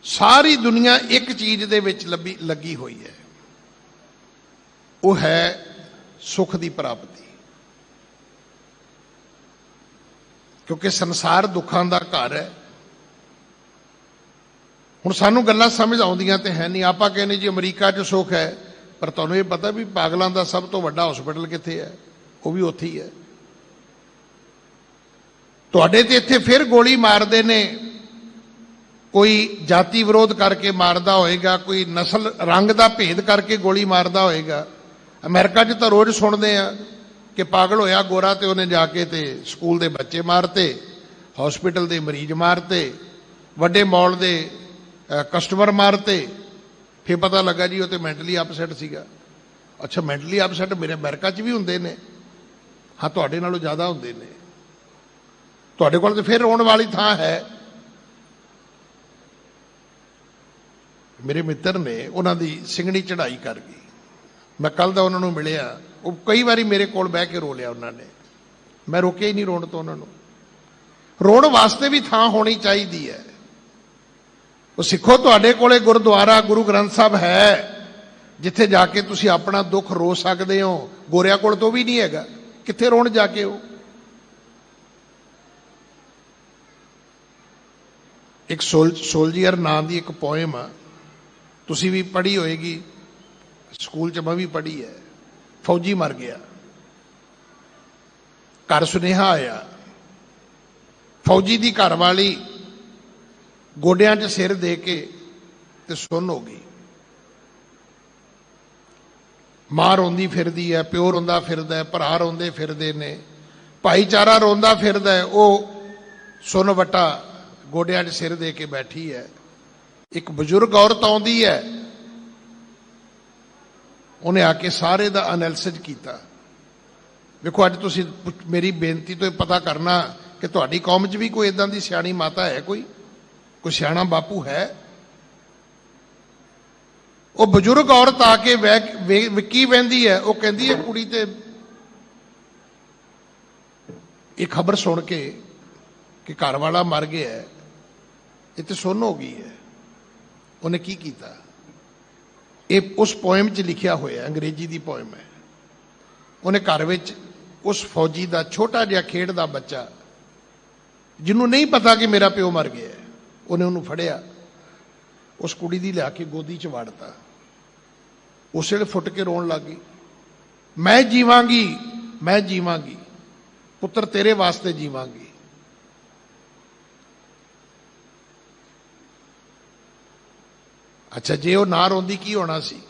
ਸਾਰੀ ਦੁਨੀਆ ਇੱਕ ਚੀਜ਼ ਦੇ ਵਿੱਚ ਲੱਗੀ ਹੋਈ ਹੈ, ਉਹ ਹੈ ਸੁੱਖ ਦੀ ਪ੍ਰਾਪਤੀ। ਕਿਉਂਕਿ ਸੰਸਾਰ ਦੁੱਖਾਂ ਦਾ ਘਰ ਹੈ। ਹੁਣ ਸਾਨੂੰ ਗੱਲਾਂ ਸਮਝ ਆਉਂਦੀਆਂ ਤੇ ਹੈ ਨਹੀਂ। ਆਪਾਂ ਕਹਿੰਦੇ ਜੀ ਅਮਰੀਕਾ 'ਚ ਸੁੱਖ ਹੈ, ਪਰ ਤੁਹਾਨੂੰ ਇਹ ਪਤਾ ਵੀ ਪਾਗਲਾਂ ਦਾ ਸਭ ਤੋਂ ਵੱਡਾ ਹਸਪੀਟਲ ਕਿੱਥੇ ਹੈ? ਉਹ ਵੀ ਉੱਥੇ ਹੀ ਹੈ। ਤੁਹਾਡੇ ਤੇ ਇੱਥੇ ਫਿਰ ਗੋਲੀ ਮਾਰਦੇ ਨੇ, ਕੋਈ ਜਾਤੀ ਵਿਰੋਧ ਕਰਕੇ ਮਾਰਦਾ ਹੋਏਗਾ, ਕੋਈ ਨਸਲ ਰੰਗ ਦਾ ਭੇਦ ਕਰਕੇ ਗੋਲੀ ਮਾਰਦਾ ਹੋਏਗਾ। ਅਮਰੀਕਾ 'ਚ ਤਾਂ ਰੋਜ਼ ਸੁਣਦੇ ਆ ਕਿ ਪਾਗਲ ਹੋਇਆ ਗੋਰਾ ਤੇ ਉਹਨੇ ਜਾ ਕੇ ਤੇ ਸਕੂਲ ਦੇ ਬੱਚੇ ਮਾਰਤੇ, ਹਸਪੀਟਲ ਦੇ ਮਰੀਜ਼ ਮਾਰਤੇ, ਵੱਡੇ ਮਾਲ ਦੇ ਕਸਟਮਰ ਮਾਰਤੇ। ਫਿਰ ਪਤਾ ਲੱਗਾ ਜੀ ਉਹ ਤੇ ਮੈਂਟਲੀ ਅਪਸੈਟ ਸੀਗਾ। ਅੱਛਾ, ਮੈਂਟਲੀ ਅਪਸੈਟ ਮੇਰੇ ਅਮਰੀਕਾ 'ਚ ਵੀ ਹੁੰਦੇ ਨੇ? ਹਾਂ, ਤੁਹਾਡੇ ਨਾਲੋਂ ਜ਼ਿਆਦਾ ਹੁੰਦੇ ਨੇ। ਤੁਹਾਡੇ ਕੋਲ ਤੇ ਫਿਰ ਰੋਣ ਵਾਲੀ ਥਾਂ ਹੈ। ਮੇਰੇ ਮਿੱਤਰ ਨੇ, ਉਹਨਾਂ ਦੀ ਸਿੰਘਣੀ ਚੜ੍ਹਾਈ ਕਰ ਗਈ। ਮੈਂ ਕੱਲ ਦਾ ਉਹਨਾਂ ਨੂੰ ਮਿਲਿਆ, ਉਹ ਕਈ ਵਾਰੀ ਮੇਰੇ ਕੋਲ ਬਹਿ ਕੇ ਰੋ ਲਿਆ ਉਹਨਾਂ ਨੇ। ਮੈਂ ਰੋਕਿਆ ਹੀ ਨਹੀਂ ਰੋਣ ਤੋਂ ਉਹਨਾਂ ਨੂੰ। ਰੋਣ ਵਾਸਤੇ ਵੀ ਥਾਂ ਹੋਣੀ ਚਾਹੀਦੀ ਹੈ। ਉਹ ਸਿੱਖੋ, ਤੁਹਾਡੇ ਕੋਲੇ ਗੁਰਦੁਆਰਾ ਗੁਰੂ ਗ੍ਰੰਥ ਸਾਹਿਬ ਹੈ, ਜਿੱਥੇ ਜਾ ਕੇ ਤੁਸੀਂ ਆਪਣਾ ਦੁੱਖ ਰੋ ਸਕਦੇ ਹੋ। ਗੋਰਿਆਂ ਕੋਲ ਤੋਂ ਵੀ ਨਹੀਂ ਹੈਗਾ, ਕਿੱਥੇ ਰੋਣ ਜਾ ਕੇ ਉਹ? ਇੱਕ ਸੋਲਜੀਅਰ ਨਾਂ ਦੀ ਇੱਕ ਪੋਇਮ ਆ, ਤੁਸੀਂ ਵੀ ਪੜ੍ਹੀ ਹੋਏਗੀ, ਸਕੂਲ 'ਚ ਮੈਂ ਵੀ ਪੜ੍ਹੀ ਹੈ। ਫੌਜੀ ਮਰ ਗਿਆ, ਘਰ ਸੁਨੇਹਾ ਆਇਆ, ਫੌਜੀ ਦੀ ਘਰ ਵਾਲੀ ਗੋਡਿਆਂ 'ਚ ਸਿਰ ਦੇ ਕੇ ਤੇ ਸੁੰਨ ਹੋ ਗਈ। ਮਾਂ ਰੋਂਦੀ ਫਿਰਦੀ ਹੈ, ਪਿਓ ਰੋਂਦਾ ਫਿਰਦਾ ਹੈ, ਭਰਾ ਰੋਂਦੇ ਫਿਰਦੇ ਨੇ, ਭਾਈਚਾਰਾ ਰੋਂਦਾ ਫਿਰਦਾ ਹੈ। ਉਹ ਸੁੰਨ ਵਟਾ ਗੋਡਿਆਂ 'ਚ ਸਿਰ ਦੇ ਕੇ ਬੈਠੀ ਹੈ। ਇੱਕ ਬਜ਼ੁਰਗ ਔਰਤ ਆਉਂਦੀ ਹੈ, ਉਹਨੇ ਆ ਕੇ ਸਾਰੇ ਦਾ ਐਨਾਲਿਸਿਸ ਕੀਤਾ। ਵੇਖੋ, ਅੱਜ ਤੁਸੀਂ ਮੇਰੀ ਬੇਨਤੀ ਤੋਂ ਇਹ ਪਤਾ ਕਰਨਾ ਕਿ ਤੁਹਾਡੀ ਕੌਮ 'ਚ ਵੀ ਕੋਈ ਇਦਾਂ ਦੀ ਸਿਆਣੀ ਮਾਤਾ ਹੈ, ਕੋਈ ਸਿਆਣਾ ਬਾਪੂ ਹੈ? ਉਹ ਬਜ਼ੁਰਗ ਔਰਤ ਆ ਕੇ ਕੀ ਵਹਿੰਦੀ ਹੈ? ਉਹ ਕਹਿੰਦੀ ਹੈ, ਕੁੜੀ ਤੇ ਇਹ ਖਬਰ ਸੁਣ ਕੇ ਕਿ ਘਰ ਵਾਲਾ ਮਰ ਗਿਆ ਹੈ, ਇਹ ਤੇ ਸੁੰਨ ਹੋ ਗਈ ਹੈ। ਉਹਨੇ ਕੀ ਕੀਤਾ? ਇਹ ਉਸ ਪੋਇਮ 'ਚ ਲਿਖਿਆ ਹੋਇਆ, ਅੰਗਰੇਜ਼ੀ ਦੀ ਪੋਇਮ ਹੈ। ਉਹਨੇ ਘਰ ਵਿੱਚ ਉਸ ਫੌਜੀ ਦਾ ਛੋਟਾ ਜਿਹਾ ਖੇਡਦਾ ਬੱਚਾ, ਜਿਹਨੂੰ ਨਹੀਂ ਪਤਾ ਕਿ ਮੇਰਾ ਪਿਓ ਮਰ ਗਿਆ, ਉਹਨੇ ਉਹਨੂੰ ਫੜਿਆ, ਉਸ ਕੁੜੀ ਦੀ ਲਿਆ ਕੇ ਗੋਦੀ 'ਚ ਵਾੜਤਾ। ਉਸ ਵੇਲੇ ਫੁੱਟ ਕੇ ਰੋਣ ਲੱਗ ਗਈ, ਮੈਂ ਜੀਵਾਂਗੀ, ਮੈਂ ਜੀਵਾਂਗੀ ਪੁੱਤਰ, ਤੇਰੇ ਵਾਸਤੇ ਜੀਵਾਂਗੀ। ਅੱਛਾ, ਜੇ ਉਹ ਨਾ ਰੋਂਦੀ ਕੀ ਹੋਣਾ ਸੀ?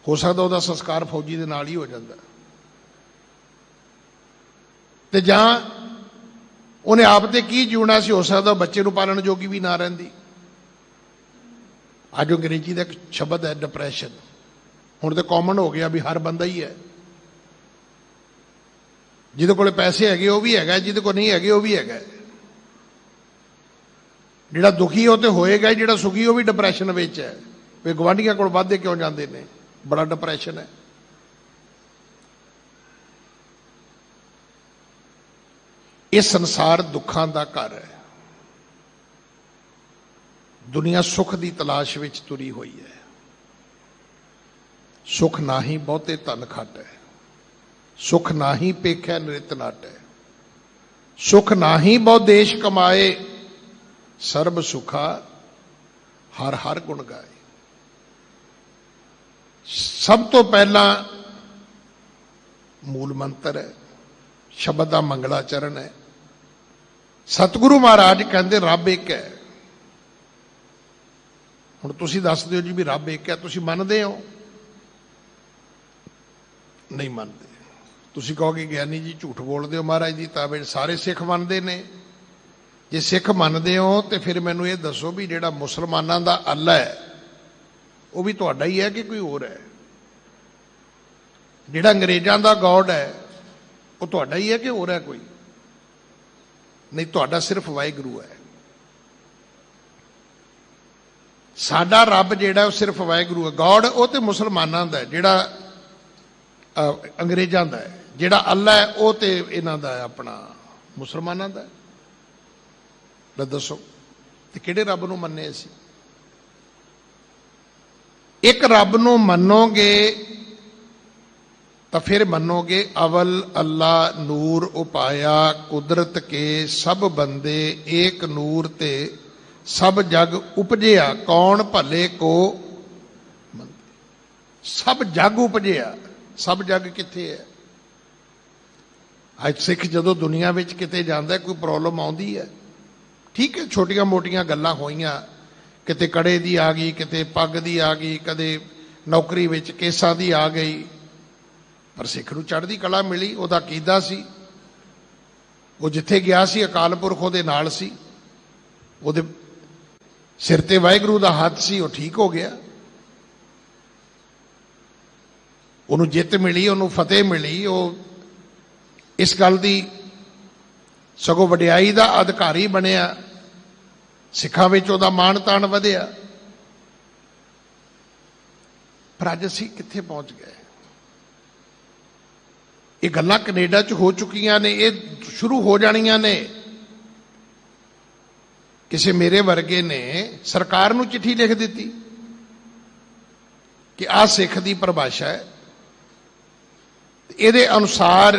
ਹੋ ਸਕਦਾ ਉਹਦਾ ਸੰਸਕਾਰ ਫੌਜੀ ਦੇ ਨਾਲ ਹੀ ਹੋ ਜਾਂਦਾ, ਤੇ ਜਾਂ ਉਹਨੇ ਆਪ ਤੇ ਕੀ ਜਿਉਣਾ ਸੀ? ਹੋ ਸਕਦਾ ਬੱਚੇ ਨੂੰ ਪਾਲਣ ਜੋਗੀ ਵੀ ਨਾ ਰਹਿੰਦੀ। ਅੱਜ ਅੰਗਰੇਜ਼ੀ ਦਾ ਇੱਕ ਸ਼ਬਦ ਹੈ ਡਿਪਰੈਸ਼ਨ, ਹੁਣ ਤੇ ਕਾਮਨ ਹੋ ਗਿਆ ਵੀ ਹਰ ਬੰਦਾ ਹੀ ਹੈ। ਜਿਹਦੇ ਕੋਲ ਪੈਸੇ ਹੈਗੇ ਉਹ ਵੀ ਹੈਗਾ, ਜਿਹਦੇ ਕੋਲ ਨਹੀਂ ਹੈਗੇ ਉਹ ਵੀ ਹੈਗਾ। ਜਿਹੜਾ ਦੁਖੀ ਉਹ ਤੇ ਹੋਏਗਾ, ਜਿਹੜਾ ਸੁਖੀ ਉਹ ਵੀ ਡਿਪਰੈਸ਼ਨ ਵਿੱਚ ਹੈ। ਵੀ ਗਵਾਂਢੀਆਂ ਕੋਲ ਵਾਧੇ ਕਿਉਂ ਜਾਂਦੇ ਨੇ? ਬੜਾ ਡਿਪਰੈਸ਼ਨ ਹੈ। ਇਹ ਸੰਸਾਰ ਦੁੱਖਾਂ ਦਾ ਘਰ ਹੈ। ਦੁਨੀਆ ਸੁੱਖ ਦੀ ਤਲਾਸ਼ ਵਿੱਚ ਤੁਰੀ ਹੋਈ ਹੈ। ਸੁੱਖ ਨਾਹੀਂ ਬਹੁਤੇ ਧਨ ਖੱਟ ਹੈ, ਸੁੱਖ ਨਾਹੀਂ ਪੇਖੈ ਨਿਰਤ ਨਾਟ ਹੈ, ਸੁੱਖ ਨਾਹੀਂ ਬਹੁ ਦੇਸ਼ ਕਮਾਏ, ਸਰਬ ਸੁਖਾ ਹਰ ਹਰ ਗੁਣ ਗਾਏ। ਸਭ ਤੋਂ ਪਹਿਲਾਂ ਮੂਲ ਮੰਤਰ ਹੈ, ਸ਼ਬਦ ਦਾ ਮੰਗਲਾਚਰਨ ਹੈ। ਸਤਿਗੁਰੂ ਮਹਾਰਾਜ ਕਹਿੰਦੇ ਰੱਬ ਇੱਕ ਹੈ। ਹੁਣ ਤੁਸੀਂ ਦੱਸਦੇ ਹੋ ਜੀ ਵੀ ਰੱਬ ਇੱਕ ਹੈ, ਤੁਸੀਂ ਮੰਨਦੇ ਹੋ? ਨਹੀਂ ਮੰਨਦੇ। ਤੁਸੀਂ ਕਹੋਗੇ ਗਿਆਨੀ ਜੀ ਝੂਠ ਬੋਲਦੇ ਹੋ ਮਹਾਰਾਜ ਦੀ ਤਾਬੇ, ਸਾਰੇ ਸਿੱਖ ਮੰਨਦੇ ਨੇ। ਜੇ ਸਿੱਖ ਮੰਨਦੇ ਹੋ ਤੇ ਫਿਰ ਮੈਨੂੰ ਇਹ ਦੱਸੋ ਵੀ ਜਿਹੜਾ ਮੁਸਲਮਾਨਾਂ ਦਾ ਅੱਲਾ ਹੈ ਉਹ ਵੀ ਤੁਹਾਡਾ ਹੀ ਹੈ ਕਿ ਕੋਈ ਹੋਰ ਹੈ? ਜਿਹੜਾ ਅੰਗਰੇਜ਼ਾਂ ਦਾ ਗੋਡ ਹੈ ਉਹ ਤੁਹਾਡਾ ਹੀ ਹੈ ਕਿ ਹੋਰ ਹੈ ਕੋਈ? ਨਹੀਂ, ਤੁਹਾਡਾ ਸਿਰਫ ਵਾਹਿਗੁਰੂ ਹੈ। ਸਾਡਾ ਰੱਬ ਜਿਹੜਾ ਉਹ ਸਿਰਫ ਵਾਹਿਗੁਰੂ ਹੈ। ਗੋਡ ਉਹ ਤੇ ਮੁਸਲਮਾਨਾਂ ਦਾ ਹੈ, ਜਿਹੜਾ ਅੰਗਰੇਜ਼ਾਂ ਦਾ ਹੈ। ਜਿਹੜਾ ਅੱਲਾ ਹੈ ਉਹ ਤੇ ਇਹਨਾਂ ਦਾ ਹੈ, ਆਪਣਾ ਮੁਸਲਮਾਨਾਂ ਦਾ। ਦੱਸੋ ਤੇ ਕਿਹੜੇ ਰੱਬ ਨੂੰ ਮੰਨੇ ਅਸੀਂ? ਇੱਕ ਰੱਬ ਨੂੰ ਮੰਨੋਗੇ ਤਾਂ ਫਿਰ ਮੰਨੋਗੇ ਅਵਲ ਅੱਲਾ ਨੂਰ ਉਪਾਇਆ ਕੁਦਰਤ ਕੇ ਸਭ ਬੰਦੇ ਏਕ ਨੂਰ ਤੇ ਸਭ ਜਗ ਉਪਜਿਆ ਕੌਣ ਭਲੇ ਕੋ ਸਭ ਜਗ ਉਪਜਿਆ ਸਭ ਜਗ ਕਿੱਥੇ ਹੈ ਅੱਜ ਸਿੱਖ ਜਦੋਂ ਦੁਨੀਆ ਵਿੱਚ ਕਿਤੇ ਜਾਂਦਾ ਕੋਈ ਪ੍ਰੋਬਲਮ ਆਉਂਦੀ ਹੈ ਠੀਕ ਹੈ ਛੋਟੀਆਂ ਮੋਟੀਆਂ ਗੱਲਾਂ ਹੋਈਆਂ ਕਿਤੇ ਕੜੇ ਦੀ ਆ ਗਈ ਕਿਤੇ ਪੱਗ ਦੀ ਆ ਗਈ ਕਦੇ ਨੌਕਰੀ ਵਿੱਚ ਕੇਸਾਂ ਦੀ ਆ ਗਈ ਪਰ ਸਿੱਖ ਨੂੰ ਚੜ੍ਹਦੀ ਕਲਾ ਮਿਲੀ ਉਹਦਾ ਅਕੀਦਾ ਸੀ ਉਹ ਜਿੱਥੇ ਗਿਆ ਸੀ ਅਕਾਲ ਪੁਰਖ ਉਹਦੇ ਨਾਲ ਸੀ ਉਹਦੇ ਸਿਰ ਤੇ ਵਾਹਿਗੁਰੂ ਦਾ ਹੱਥ ਸੀ ਉਹ ਠੀਕ ਹੋ ਗਿਆ ਉਹਨੂੰ ਜਿੱਤ ਮਿਲੀ ਉਹਨੂੰ ਫਤਿਹ ਮਿਲੀ ਉਹ ਇਸ ਗੱਲ ਦੀ ਸਗੋਂ ਵਡਿਆਈ ਦਾ ਅਧਿਕਾਰੀ ਬਣਿਆ ਸਿੱਖਾਂ ਵਿੱਚ ਉਹਦਾ ਮਾਣ ਤਾਣ ਵਧਿਆ ਪਰ ਅੱਜ ਅਸੀਂ ਕਿੱਥੇ ਪਹੁੰਚ ਗਏ ਇਹ ਗੱਲਾਂ ਕੈਨੇਡਾ 'ਚ ਹੋ ਚੁੱਕੀਆਂ ਨੇ ਇਹ ਸ਼ੁਰੂ ਹੋ ਜਾਣੀਆਂ ਨੇ ਕਿਸੇ ਮੇਰੇ ਵਰਗੇ ਨੇ ਸਰਕਾਰ ਨੂੰ ਚਿੱਠੀ ਲਿਖ ਦਿੱਤੀ ਕਿ ਆਹ ਸਿੱਖ ਦੀ ਪਰਿਭਾਸ਼ਾ ਹੈ ਇਹਦੇ ਅਨੁਸਾਰ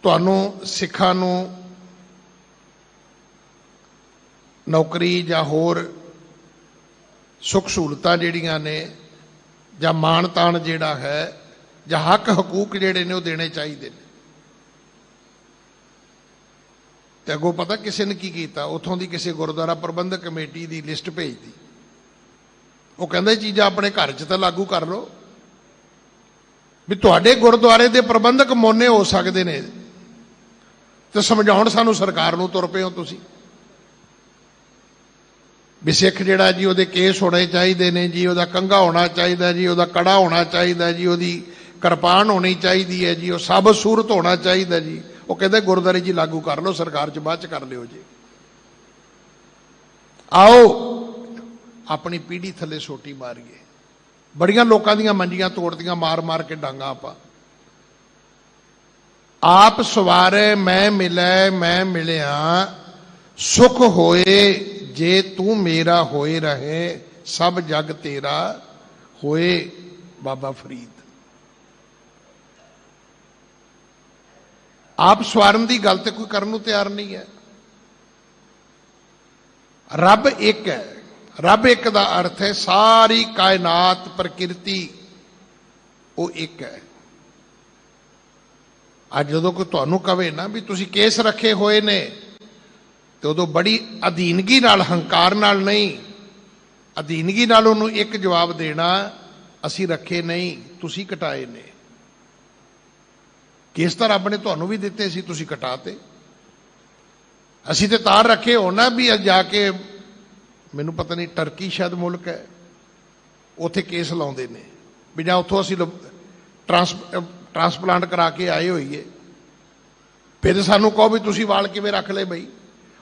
ਤੁਹਾਨੂੰ ਸਿੱਖਾਂ ਨੂੰ ਨੌਕਰੀ ਜਾਂ ਹੋਰ ਸੁੱਖ ਸਹੂਲਤਾਂ ਜਿਹੜੀਆਂ ਨੇ ਜਾਂ ਮਾਣ ਤਾਣ ਜਿਹੜਾ ਹੈ ਜਾਂ ਹੱਕ ਹਕੂਕ ਜਿਹੜੇ ਨੇ ਉਹ ਦੇਣੇ ਚਾਹੀਦੇ ਨੇ ਤੇ ਅੱਗੋਂ ਪਤਾ ਕਿਸੇ ਨੇ ਕੀ ਕੀਤਾ ਉੱਥੋਂ ਦੀ ਕਿਸੇ ਗੁਰਦੁਆਰਾ ਪ੍ਰਬੰਧਕ ਕਮੇਟੀ ਦੀ ਲਿਸਟ ਭੇਜਦੀ ਉਹ ਕਹਿੰਦਾ ਇਹ ਚੀਜ਼ਾਂ ਆਪਣੇ ਘਰ 'ਚ ਤਾਂ ਲਾਗੂ ਕਰ ਲਓ ਵੀ ਤੁਹਾਡੇ ਗੁਰਦੁਆਰੇ ਦੇ ਪ੍ਰਬੰਧਕ ਮੋਨੇ ਹੋ ਸਕਦੇ ਨੇ ਤੇ ਸਮਝਾਉਣ ਸਾਨੂੰ ਸਰਕਾਰ ਨੂੰ ਤੁਰ ਪਏ ਹੋ ਤੁਸੀਂ ਵੀ ਸਿੱਖ ਜਿਹੜਾ ਜੀ ਉਹਦੇ ਕੇਸ ਹੋਣੇ ਚਾਹੀਦੇ ਨੇ ਜੀ ਉਹਦਾ ਕੰਘਾ ਹੋਣਾ ਚਾਹੀਦਾ ਜੀ ਉਹਦਾ ਕੜਾ ਹੋਣਾ ਚਾਹੀਦਾ ਜੀ ਉਹਦੀ ਕਿਰਪਾਨ ਹੋਣੀ ਚਾਹੀਦੀ ਹੈ ਜੀ ਉਹ ਸਾਬਤ ਸੂਰਤ ਹੋਣਾ ਚਾਹੀਦਾ ਜੀ ਉਹ ਕਹਿੰਦੇ ਗੁਰਦੁਆਰੇ ਜੀ ਲਾਗੂ ਕਰ ਲਓ ਸਰਕਾਰ 'ਚ ਬਾਅਦ 'ਚ ਕਰ ਲਿਓ ਜੀ ਆਓ ਆਪਣੀ ਪੀੜੀ ਥੱਲੇ ਸੋਟੀ ਮਾਰੀਏ ਬੜੀਆਂ ਲੋਕਾਂ ਦੀਆਂ ਮੰਜੀਆਂ ਤੋੜਦੀਆਂ ਮਾਰ ਮਾਰ ਕੇ ਡਾਂਗਾ ਆਪਾਂ ਆਪ ਸਵਾਰੇ ਮੈਂ ਮਿਲੈ ਮੈਂ ਮਿਲਿਆ ਸੁਖ ਹੋਏ ਜੇ ਤੂੰ ਮੇਰਾ ਹੋਏ ਰਹੇ ਸਭ ਜਗ ਤੇਰਾ ਹੋਏ ਬਾਬਾ ਫਰੀਦ ਆਪ ਸਵਾਰਨ ਦੀ ਗੱਲ ਤੇ ਕੋਈ ਕਰਨ ਨੂੰ ਤਿਆਰ ਨਹੀਂ ਹੈ ਰੱਬ ਇੱਕ ਹੈ ਰੱਬ ਇੱਕ ਦਾ ਅਰਥ ਹੈ ਸਾਰੀ ਕਾਇਨਾਤ ਪ੍ਰਕਿਰਤੀ ਉਹ ਇੱਕ ਹੈ ਅੱਜ ਜਦੋਂ ਕੋਈ ਤੁਹਾਨੂੰ ਕਵੇ ਨਾ ਵੀ ਤੁਸੀਂ ਕੇਸ ਰੱਖੇ ਹੋਏ ਨੇ ਤੇ ਉਦੋਂ ਬੜੀ ਅਧੀਨਗੀ ਨਾਲ ਹੰਕਾਰ ਨਾਲ ਨਹੀਂ ਅਧੀਨਗੀ ਨਾਲ ਉਹਨੂੰ ਇੱਕ ਜਵਾਬ ਦੇਣਾ ਅਸੀਂ ਰੱਖੇ ਨਹੀਂ ਤੁਸੀਂ ਕਟਾਏ ਨੇ ਕੇਸ ਤਾਂ ਰੱਬ ਨੇ ਤੁਹਾਨੂੰ ਵੀ ਦਿੱਤੇ ਸੀ ਤੁਸੀਂ ਕਟਾਤੇ ਅਸੀਂ ਤੇ ਤਾਰ ਰੱਖੇ ਹੋਣਾ ਵੀ ਜਾ ਕੇ ਮੈਨੂੰ ਪਤਾ ਨਹੀਂ ਟਰਕੀ ਸ਼ਾਇਦ ਮੁਲਕ ਹੈ ਉੱਥੇ ਕੇਸ ਲਾਉਂਦੇ ਨੇ ਵੀ ਜਾਂ ਉੱਥੋਂ ਅਸੀਂ ਟ੍ਰਾਂਸਪਲਾਂਟ ਕਰਾ ਕੇ ਆਏ ਹੋਈਏ ਫਿਰ ਸਾਨੂੰ ਕਹੋ ਵੀ ਤੁਸੀਂ ਵਾਲ ਕਿਵੇਂ ਰੱਖ ਲਏ ਬਈ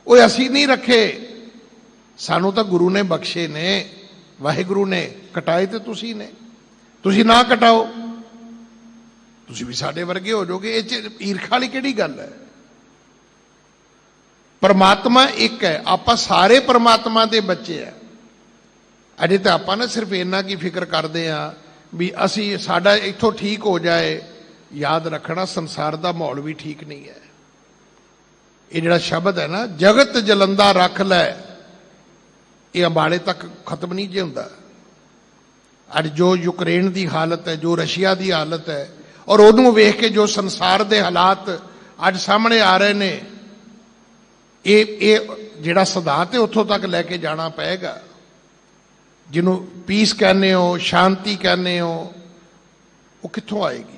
ਉਹ ਅਸੀਂ ਨਹੀਂ ਰੱਖੇ ਸਾਨੂੰ ਤਾਂ ਗੁਰੂ ਨੇ ਬਖਸ਼ੇ ਨੇ ਵਾਹਿਗੁਰੂ ਨੇ ਕਟਾਏ ਤੇ ਤੁਸੀਂ ਨੇ ਤੁਸੀਂ ਨਾ ਕਟਾਓ ਤੁਸੀਂ ਵੀ ਸਾਡੇ ਵਰਗੇ ਹੋ ਜਾਓਗੇ ਇਹ 'ਚ ਈਰਖਾ ਵਾਲੀ ਕਿਹੜੀ ਗੱਲ ਹੈ ਪਰਮਾਤਮਾ ਇੱਕ ਹੈ ਆਪਾਂ ਸਾਰੇ ਪਰਮਾਤਮਾ ਦੇ ਬੱਚੇ ਆ ਅਜੇ ਤਾਂ ਆਪਾਂ ਨਾ ਸਿਰਫ ਇੰਨਾ ਕੀ ਫਿਕਰ ਕਰਦੇ ਆ ਵੀ ਅਸੀਂ ਸਾਡਾ ਇੱਥੋਂ ਠੀਕ ਹੋ ਜਾਏ ਯਾਦ ਰੱਖਣਾ ਸੰਸਾਰ ਦਾ ਮਾਹੌਲ ਵੀ ਠੀਕ ਨਹੀਂ ਹੈ ਇਹ ਜਿਹੜਾ ਸ਼ਬਦ ਹੈ ਨਾ ਜਗਤ ਜਲੰਦਾ ਰੱਖ ਲੈ ਇਹ ਅੰਬਾਲੇ ਤੱਕ ਖਤਮ ਨਹੀਂ ਜੇ ਹੁੰਦਾ ਅੱਜ ਜੋ ਯੂਕਰੇਨ ਦੀ ਹਾਲਤ ਹੈ ਜੋ ਰਸ਼ੀਆ ਦੀ ਹਾਲਤ ਹੈ ਔਰ ਉਹਨੂੰ ਵੇਖ ਕੇ ਜੋ ਸੰਸਾਰ ਦੇ ਹਾਲਾਤ ਅੱਜ ਸਾਹਮਣੇ ਆ ਰਹੇ ਨੇ ਇਹ ਜਿਹੜਾ ਸਿਧਾਂਤ ਹੈ ਉੱਥੋਂ ਤੱਕ ਲੈ ਕੇ ਜਾਣਾ ਪਏਗਾ ਜਿਹਨੂੰ ਪੀਸ ਕਹਿੰਦੇ ਹੋ ਸ਼ਾਂਤੀ ਕਹਿੰਦੇ ਹੋ ਉਹ ਕਿੱਥੋਂ ਆਏਗੀ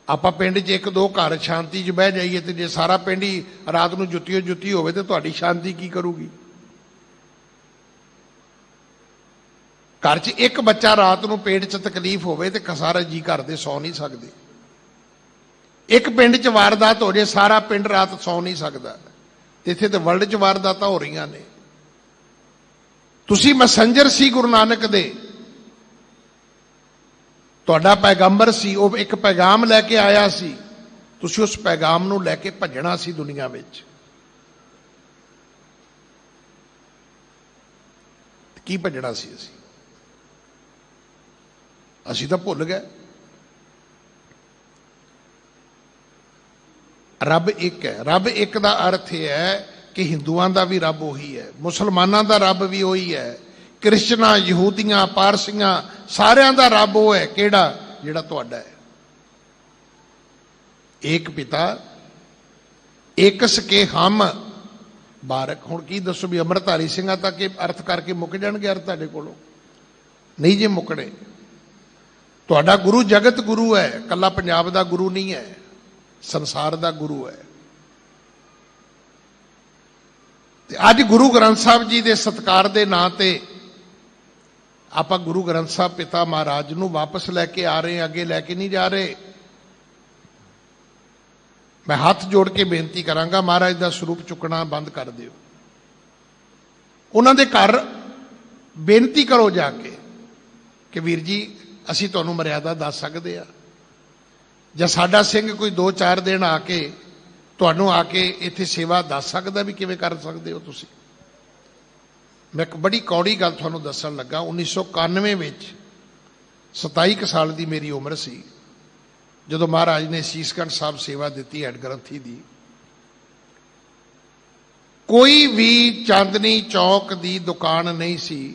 ਆਪਾਂ ਪਿੰਡ 'ਚ ਇੱਕ ਦੋ ਘਰ ਸ਼ਾਂਤੀ 'ਚ ਬਹਿ ਜਾਈਏ ਤੇ ਜੇ ਸਾਰਾ ਪਿੰਡ ਹੀ ਰਾਤ ਨੂੰ ਜੁੱਤੀਓ ਜੁੱਤੀ ਹੋਵੇ ਤੇ ਤੁਹਾਡੀ ਸ਼ਾਂਤੀ ਕੀ ਕਰੂਗੀ ਘਰ 'ਚ ਇੱਕ ਬੱਚਾ ਰਾਤ ਨੂੰ ਪੇਟ 'ਚ ਤਕਲੀਫ ਹੋਵੇ ਤੇ ਸਾਰਾ ਜੀ ਘਰ ਦੇ ਸੌ ਨਹੀਂ ਸਕਦੇ ਇੱਕ ਪਿੰਡ 'ਚ ਵਾਰਦਾਤ ਹੋ ਜੇ ਸਾਰਾ ਪਿੰਡ ਰਾਤ ਸੌ ਨਹੀਂ ਸਕਦਾ ਤੇ ਇੱਥੇ ਤੇ ਵਰਲਡ 'ਚ ਵਾਰਦਾਤਾਂ ਹੋ ਰਹੀਆਂ ਨੇ ਤੁਸੀਂ ਮੈਸੇਂਜਰ ਸੀ ਗੁਰੂ ਨਾਨਕ ਦੇ ਤੁਹਾਡਾ ਪੈਗੰਬਰ ਸੀ ਉਹ ਇੱਕ ਪੈਗਾਮ ਲੈ ਕੇ ਆਇਆ ਸੀ ਤੁਸੀਂ ਉਸ ਪੈਗਾਮ ਨੂੰ ਲੈ ਕੇ ਭੱਜਣਾ ਸੀ ਦੁਨੀਆ ਵਿੱਚ ਕੀ ਭੱਜਣਾ ਸੀ ਅਸੀਂ ਤਾਂ ਭੁੱਲ ਗਏ। ਰੱਬ ਇੱਕ ਹੈ। ਰੱਬ ਇੱਕ ਦਾ ਅਰਥ ਇਹ ਹੈ ਕਿ ਹਿੰਦੂਆਂ ਦਾ ਵੀ ਰੱਬ ਉਹੀ ਹੈ, ਮੁਸਲਮਾਨਾਂ ਦਾ ਰੱਬ ਵੀ ਉਹੀ ਹੈ, ਕ੍ਰਿਸਚਨਾਂ, ਯਹੂਦੀਆਂ, ਪਾਰਸੀਆਂ, ਸਾਰਿਆਂ ਦਾ ਰੱਬ ਉਹ ਹੈ। ਕਿਹੜਾ? ਜਿਹੜਾ ਤੁਹਾਡਾ ਹੈ। ਏਕ ਪਿਤਾ ਏਕ ਸਕੇ ਹਮ ਬਾਰਕ। ਹੁਣ ਕੀ ਦੱਸੋ ਵੀ ਅੰਮ੍ਰਿਤਧਾਰੀ ਸਿੰਘਾਂ ਤੱਕ ਇਹ ਅਰਥ ਕਰਕੇ ਮੁੱਕ ਜਾਣਗੇ ਅਰਥ ਤੁਹਾਡੇ ਕੋਲੋਂ? ਨਹੀਂ ਜੇ ਮੁੱਕਣੇ। ਤੁਹਾਡਾ ਗੁਰੂ ਜਗਤ ਗੁਰੂ ਹੈ, ਕੱਲਾ ਪੰਜਾਬ ਦਾ ਗੁਰੂ ਨਹੀਂ ਹੈ, ਸੰਸਾਰ ਦਾ ਗੁਰੂ ਹੈ। ਤੇ ਅੱਜ ਗੁਰੂ ਗ੍ਰੰਥ ਸਾਹਿਬ ਜੀ ਦੇ ਸਤਿਕਾਰ ਦੇ ਨਾਂ ਤੇ ਆਪਾਂ ਗੁਰੂ ਗ੍ਰੰਥ ਸਾਹਿਬ ਪਿਤਾ ਮਹਾਰਾਜ ਨੂੰ ਵਾਪਸ ਲੈ ਕੇ ਆ ਰਹੇ ਹਾਂ, ਅੱਗੇ ਲੈ ਕੇ ਨਹੀਂ ਜਾ ਰਹੇ। ਮੈਂ ਹੱਥ ਜੋੜ ਕੇ ਬੇਨਤੀ ਕਰਾਂਗਾ, ਮਹਾਰਾਜ ਦਾ ਸਰੂਪ ਚੁੱਕਣਾ ਬੰਦ ਕਰ ਦਿਓ। ਉਹਨਾਂ ਦੇ ਘਰ ਬੇਨਤੀ ਕਰੋ ਜਾ ਕੇ ਕਿ ਵੀਰ ਜੀ ਅਸੀਂ ਤੁਹਾਨੂੰ ਮਰਿਆਦਾ ਦੱਸ ਸਕਦੇ ਆ, ਜਾਂ ਸਾਡਾ ਸਿੰਘ ਕੋਈ 2-4 ਦਿਨ ਆ ਕੇ ਤੁਹਾਨੂੰ ਆ ਕੇ ਇੱਥੇ ਸੇਵਾ ਦੱਸ ਸਕਦਾ ਵੀ ਕਿਵੇਂ ਕਰ ਸਕਦੇ ਹੋ ਤੁਸੀਂ। ਮੈਂ ਇੱਕ ਬੜੀ ਕੌੜੀ ਗੱਲ ਤੁਹਾਨੂੰ ਦੱਸਣ ਲੱਗਾ। 1991 ਵਿੱਚ 27 ਸਾਲ ਦੀ ਮੇਰੀ ਉਮਰ ਸੀ ਜਦੋਂ ਮਹਾਰਾਜ ਨੇ ਸੀਸਗੰਜ ਸਾਹਿਬ ਸੇਵਾ ਦਿੱਤੀ ਹੈਡ ਗ੍ਰੰਥੀ ਦੀ। ਕੋਈ ਵੀ ਚਾਂਦਨੀ ਚੌਕ ਦੀ ਦੁਕਾਨ ਨਹੀਂ ਸੀ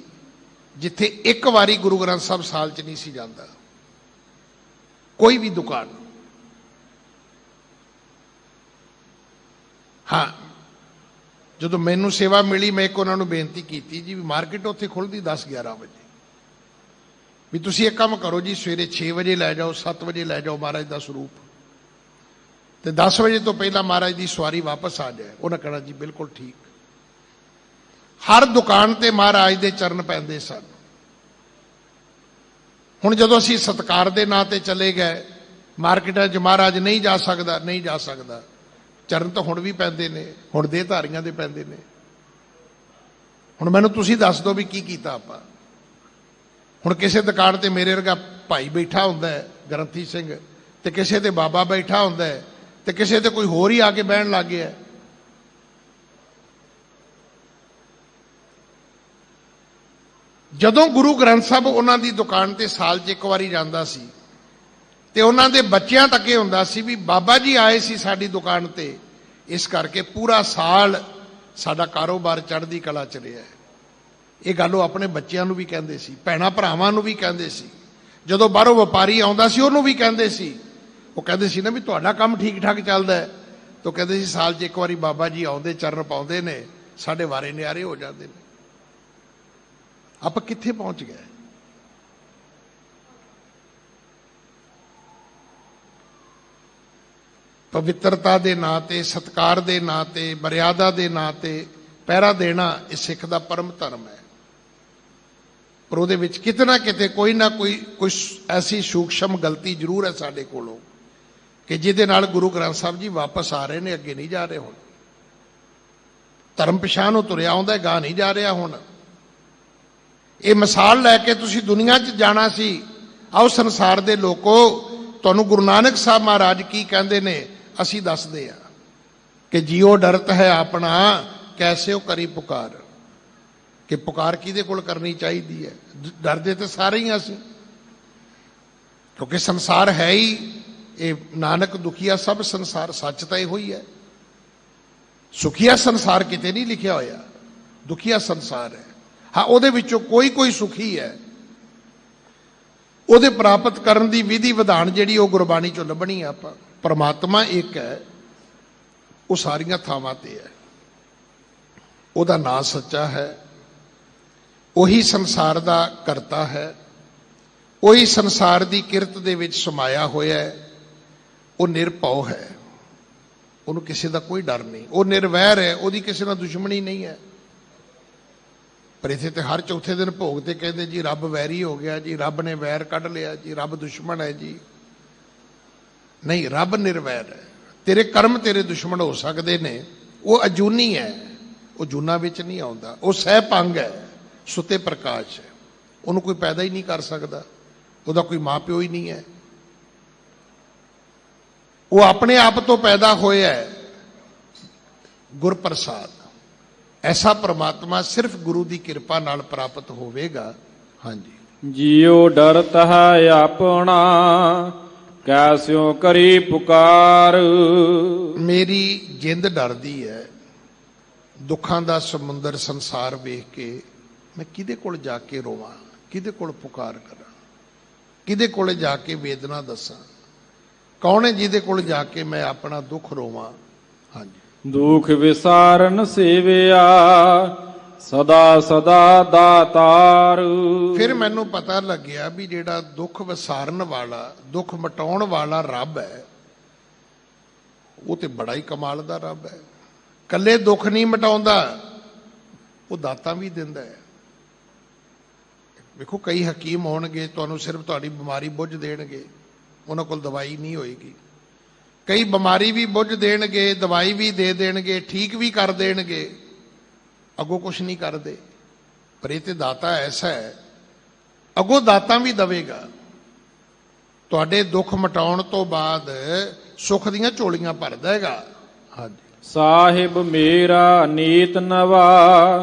ਜਿੱਥੇ ਇੱਕ ਵਾਰੀ ਗੁਰੂ ਗ੍ਰੰਥ ਸਾਹਿਬ ਸਾਲ 'ਚ ਨਹੀਂ ਸੀ ਜਾਂਦਾ। ਕੋਈ ਵੀ ਦੁਕਾਨ। ਹਾਂ, ਜਦੋਂ ਮੈਨੂੰ ਸੇਵਾ ਮਿਲੀ ਮੈਂ ਇੱਕ ਉਹਨਾਂ ਨੂੰ ਬੇਨਤੀ ਕੀਤੀ ਜੀ ਵੀ ਮਾਰਕੀਟ ਉੱਥੇ ਖੁੱਲ੍ਹਦੀ 10-11 ਵਜੇ, ਵੀ ਤੁਸੀਂ ਇੱਕ ਕੰਮ ਕਰੋ ਜੀ, ਸਵੇਰੇ 6 ਵਜੇ ਲੈ ਜਾਓ, 7 ਵਜੇ ਲੈ ਜਾਓ ਮਹਾਰਾਜ ਦਾ ਸਰੂਪ, ਤੇ 10 ਵਜੇ ਤੋਂ ਪਹਿਲਾਂ ਮਹਾਰਾਜ ਦੀ ਸਵਾਰੀ ਵਾਪਸ ਆ ਜਾਏ। ਉਹਨਾਂ ਕਹਿਣਾ ਜੀ ਬਿਲਕੁਲ ਠੀਕ। ਹਰ ਦੁਕਾਨ ਤੇ ਮਹਾਰਾਜ ਦੇ ਚਰਨ ਪੈਂਦੇ ਸਨ। ਹੁਣ ਜਦੋਂ ਅਸੀਂ ਸਤਿਕਾਰ ਦੇ ਨਾਂ ਤੇ ਚਲੇ ਗਏ, ਮਾਰਕੀਟਾਂ 'ਚ ਮਹਾਰਾਜ ਨਹੀਂ ਜਾ ਸਕਦਾ, ਨਹੀਂ ਜਾ ਸਕਦਾ, ਚਰਨ ਤਾਂ ਹੁਣ ਵੀ ਪੈਂਦੇ ਨੇ, ਹੁਣ ਦੇ ਧਾਰੀਆਂ ਦੇ ਪੈਂਦੇ ਨੇ। ਹੁਣ ਮੈਨੂੰ ਤੁਸੀਂ ਦੱਸ ਦਿਓ ਵੀ ਕੀ ਕੀਤਾ ਆਪਾਂ। ਹੁਣ ਕਿਸੇ ਦੁਕਾਨ ਤੇ ਮੇਰੇ ਵਰਗਾ ਭਾਈ ਬੈਠਾ ਹੁੰਦਾ ਹੈ ਗ੍ਰੰਥੀ ਸਿੰਘ, ਤੇ ਕਿਸੇ ਤੇ ਬਾਬਾ ਬੈਠਾ ਹੁੰਦਾ ਹੈ, ਤੇ ਕਿਸੇ ਤੇ ਕੋਈ ਹੋਰ ਹੀ ਆ ਕੇ ਬਹਿਣ ਲੱਗ ਗਿਆ। ਜਦੋਂ ਗੁਰੂ ਗ੍ਰੰਥ ਸਾਹਿਬ ਉਹਨਾਂ ਦੀ ਦੁਕਾਨ ਤੇ ਸਾਲ 'ਚ ਇੱਕ ਵਾਰੀ ਜਾਂਦਾ ਸੀ ਤੇ ਉਹਨਾਂ ਦੇ ਬੱਚਿਆਂ ਤੱਕ ਇਹ ਹੁੰਦਾ ਸੀ ਵੀ ਬਾਬਾ ਜੀ ਆਏ ਸੀ ਸਾਡੀ ਦੁਕਾਨ ਤੇ, ਇਸ ਕਰਕੇ ਪੂਰਾ ਸਾਲ ਸਾਡਾ ਕਾਰੋਬਾਰ ਚੜ੍ਹਦੀ ਕਲਾ 'ਚ ਰਿਹਾ। ਇਹ ਗੱਲ ਉਹ ਆਪਣੇ ਬੱਚਿਆਂ ਨੂੰ ਵੀ ਕਹਿੰਦੇ ਸੀ, ਭੈਣਾਂ ਭਰਾਵਾਂ ਨੂੰ ਵੀ ਕਹਿੰਦੇ ਸੀ। ਜਦੋਂ ਬਾਹਰੋਂ ਵਪਾਰੀ ਆਉਂਦਾ ਸੀ ਉਹਨੂੰ ਵੀ ਕਹਿੰਦੇ ਸੀ। ਉਹ ਕਹਿੰਦੇ ਸੀ ਨਾ ਵੀ ਤੁਹਾਡਾ ਕੰਮ ਠੀਕ ਠਾਕ ਚੱਲਦਾ ਹੈ, ਤਾਂ ਕਹਿੰਦੇ ਸੀ ਸਾਲ 'ਚ ਇੱਕ ਵਾਰੀ ਬਾਬਾ ਜੀ ਆਉਂਦੇ, ਚਰਨ ਪਾਉਂਦੇ ਨੇ, ਸਾਡੇ ਵਾਰੇ ਨਿਆਰੇ ਹੋ ਜਾਂਦੇ ਨੇ। ਆਪਾਂ ਕਿੱਥੇ ਪਹੁੰਚ ਗਏ? ਪਵਿੱਤਰਤਾ ਦੇ ਨਾਂ ਤੇ, ਸਤਿਕਾਰ ਦੇ ਨਾਂ ਤੇ, ਮਰਿਆਦਾ ਦੇ ਨਾਂ ਤੇ ਪਹਿਰਾ ਦੇਣਾ ਇਹ ਸਿੱਖ ਦਾ ਪਰਮ ਧਰਮ ਹੈ। ਪਰ ਉਹਦੇ ਵਿੱਚ ਕਿਤੇ ਨਾ ਕਿਤੇ ਕੋਈ ਨਾ ਕੋਈ ਐਸੀ ਸੂਖਸ਼ਮ ਗਲਤੀ ਜ਼ਰੂਰ ਹੈ ਸਾਡੇ ਕੋਲੋਂ ਕਿ ਜਿਹਦੇ ਨਾਲ ਗੁਰੂ ਗ੍ਰੰਥ ਸਾਹਿਬ ਜੀ ਵਾਪਸ ਆ ਰਹੇ ਨੇ, ਅੱਗੇ ਨਹੀਂ ਜਾ ਰਹੇ। ਹੁਣ ਧਰਮ ਪਛਾਣ ਨੂੰ ਤੁਰਿਆ ਆਉਂਦਾ, ਗਾਹ ਨਹੀਂ ਜਾ ਰਿਹਾ। ਹੁਣ ਇਹ ਮਿਸਾਲ ਲੈ ਕੇ ਤੁਸੀਂ ਦੁਨੀਆ 'ਚ ਜਾਣਾ ਸੀ। ਆਓ ਸੰਸਾਰ ਦੇ ਲੋਕੋ, ਤੁਹਾਨੂੰ ਗੁਰੂ ਨਾਨਕ ਸਾਹਿਬ ਮਹਾਰਾਜ ਕੀ ਕਹਿੰਦੇ ਨੇ ਅਸੀਂ ਦੱਸਦੇ ਆ ਕਿ ਜੀਓ ਡਰਤ ਹੈ ਆਪਣਾ ਕੈਸੇ ਉਹ ਕਰੀ ਪੁਕਾਰ। ਕਿ ਪੁਕਾਰ ਕਿਹਦੇ ਕੋਲ ਕਰਨੀ ਚਾਹੀਦੀ ਹੈ? ਡਰਦੇ ਤੇ ਸਾਰੇ ਹੀ ਅਸੀਂ, ਕਿਉਂਕਿ ਸੰਸਾਰ ਹੈ ਹੀ ਇਹ ਨਾਨਕ ਦੁਖੀਆ ਸਭ ਸੰਸਾਰ। ਸੱਚ ਤਾਂ ਇਹੋ ਹੀ ਹੈ। ਸੁਖੀਆ ਸੰਸਾਰ ਕਿਤੇ ਨਹੀਂ ਲਿਖਿਆ ਹੋਇਆ, ਦੁਖੀਆ ਸੰਸਾਰ ਹੈ। ਹਾਂ, ਉਹਦੇ ਵਿੱਚੋਂ ਕੋਈ ਸੁਖੀ ਹੈ। ਉਹਦੇ ਪ੍ਰਾਪਤ ਕਰਨ ਦੀ ਵਿਧੀ ਵਿਧਾਨ ਜਿਹੜੀ ਉਹ ਗੁਰਬਾਣੀ ਚੋਂ ਲੱਭਣੀ ਆ ਆਪਾਂ। ਪਰਮਾਤਮਾ ਇੱਕ ਹੈ, ਉਹ ਸਾਰੀਆਂ ਥਾਵਾਂ ਤੇ ਹੈ, ਉਹਦਾ ਨਾਂ ਸੱਚਾ ਹੈ, ਉਹੀ ਸੰਸਾਰ ਦਾ ਕਰਤਾ ਹੈ, ਉਹੀ ਸੰਸਾਰ ਦੀ ਕਿਰਤ ਦੇ ਵਿੱਚ ਸਮਾਇਆ ਹੋਇਆ ਹੈ। ਉਹ ਨਿਰਭਉ ਹੈ, ਉਹਨੂੰ ਕਿਸੇ ਦਾ ਕੋਈ ਡਰ ਨਹੀਂ। ਉਹ ਨਿਰਵੈਰ ਹੈ, ਉਹਦੀ ਕਿਸੇ ਨਾਲ ਦੁਸ਼ਮਣੀ ਨਹੀਂ ਹੈ। ਪਰ ਇੱਥੇ ਤੇ ਹਰ ਚੌਥੇ ਦਿਨ ਭੋਗ ਤੇ ਕਹਿੰਦੇ ਜੀ ਰੱਬ ਵੈਰੀ ਹੋ ਗਿਆ ਜੀ, ਰੱਬ ਨੇ ਵੈਰ ਕੱਢ ਲਿਆ ਜੀ, ਰੱਬ ਦੁਸ਼ਮਣ ਹੈ ਜੀ। ਨਹੀਂ, ਰੱਬ ਨਿਰਵੈਰ ਹੈ। ਤੇਰੇ ਕਰਮ ਤੇਰੇ ਦੁਸ਼ਮਣ ਹੋ ਸਕਦੇ ਨੇ। ਉਹ ਅਜੂਨੀ ਹੈ, ਉਹ ਜੂਨਾ ਵਿੱਚ ਨਹੀਂ ਆਉਂਦਾ। ਉਹ ਸਹਿ ਭੰਗ ਹੈ, ਸੁੱਤੇ ਪ੍ਰਕਾਸ਼ ਹੈ। ਉਹਨੂੰ ਕੋਈ ਪੈਦਾ ਹੀ ਨਹੀਂ ਕਰ ਸਕਦਾ, ਉਹਦਾ ਕੋਈ ਮਾਂ ਪਿਓ ਹੀ ਨਹੀਂ ਹੈ। ਉਹ ਆਪਣੇ ਆਪ ਤੋਂ ਪੈਦਾ ਹੋਇਆ ਹੈ, ਗੁਰ ਪ੍ਰਸਾਦ। ਐਸਾ ਪ੍ਰਮਾਤਮਾ ਸਿਰਫ ਗੁਰੂ ਦੀ ਕਿਰਪਾ ਨਾਲ ਪ੍ਰਾਪਤ ਹੋਵੇਗਾ। ਹਾਂਜੀ। ਜਿਉ ਡਰਤ ਹੈ ਆਪਣਾ, ਕੈਸਿਓ ਕਰੀ ਪੁਕਾਰ। ਮੇਰੀ ਜਿੰਦ ਡਰਦੀ ਹੈ ਦੁੱਖਾਂ ਦਾ ਸਮੁੰਦਰ ਸੰਸਾਰ ਵੇਖ ਕੇ। ਮੈਂ ਕਿਹਦੇ ਕੋਲ ਜਾ ਕੇ ਰੋਵਾਂ, ਕਿਹਦੇ ਕੋਲ ਪੁਕਾਰ ਕਰਾਂ, ਕਿਹਦੇ ਕੋਲ ਜਾ ਕੇ ਵੇਦਨਾ ਦੱਸਾਂ? ਕੌਣ ਹੈ ਜਿਹਦੇ ਕੋਲ ਜਾ ਕੇ ਮੈਂ ਆਪਣਾ ਦੁੱਖ ਰੋਵਾਂ? ਹਾਂਜੀ। ਦੁਖ ਵਿਸਾਰਨ ਸੇਵਿਆ, ਸਦਾ ਸਦਾ ਦਾਤਾਰ। ਫਿਰ ਮੈਨੂੰ ਪਤਾ ਲੱਗਿਆ ਵੀ ਜਿਹੜਾ ਦੁੱਖ ਵਿਸਾਰਨ ਵਾਲਾ, ਦੁੱਖ ਮਿਟਾਉਣ ਵਾਲਾ ਰੱਬ ਹੈ, ਉਹ ਤੇ ਬੜਾ ਹੀ ਕਮਾਲ ਦਾ ਰੱਬ ਹੈ। ਕੱਲੇ ਦੁੱਖ ਨਹੀਂ ਮਿਟਾਉਂਦਾ, ਉਹ ਦਾਤਾਂ ਵੀ ਦਿੰਦਾ ਹੈ। ਵੇਖੋ, ਕਈ ਹਕੀਮ ਹੋਣਗੇ ਤੁਹਾਨੂੰ ਸਿਰਫ ਤੁਹਾਡੀ ਬਿਮਾਰੀ ਬੁੱਝ ਦੇਣਗੇ, ਉਹਨਾਂ ਕੋਲ ਦਵਾਈ ਨਹੀਂ ਹੋਏਗੀ। ਕਈ ਬਿਮਾਰੀ ਵੀ ਬੁੱਝ ਦੇਣਗੇ, ਦਵਾਈ ਵੀ ਦੇ ਦੇਣਗੇ, ਠੀਕ ਵੀ ਕਰ ਦੇਣਗੇ, ਅੱਗੋਂ ਕੁਛ ਨਹੀਂ ਕਰਦੇ। ਪਰ ਇਹ ਤੇ ਦਾਤਾ ਐਸਾ ਹੈ, ਅੱਗੋਂ ਦਾਤਾਂ ਵੀ ਦਵੇਗਾ। ਤੁਹਾਡੇ ਦੁੱਖ ਮਿਟਾਉਣ ਤੋਂ ਬਾਅਦ ਸੁੱਖ ਦੀਆਂ ਝੋਲੀਆਂ ਭਰ ਦੇਗਾ। ਹਾਂਜੀ। ਸਾਹਿਬ ਮੇਰਾ ਨੀਤ ਨਵਾ,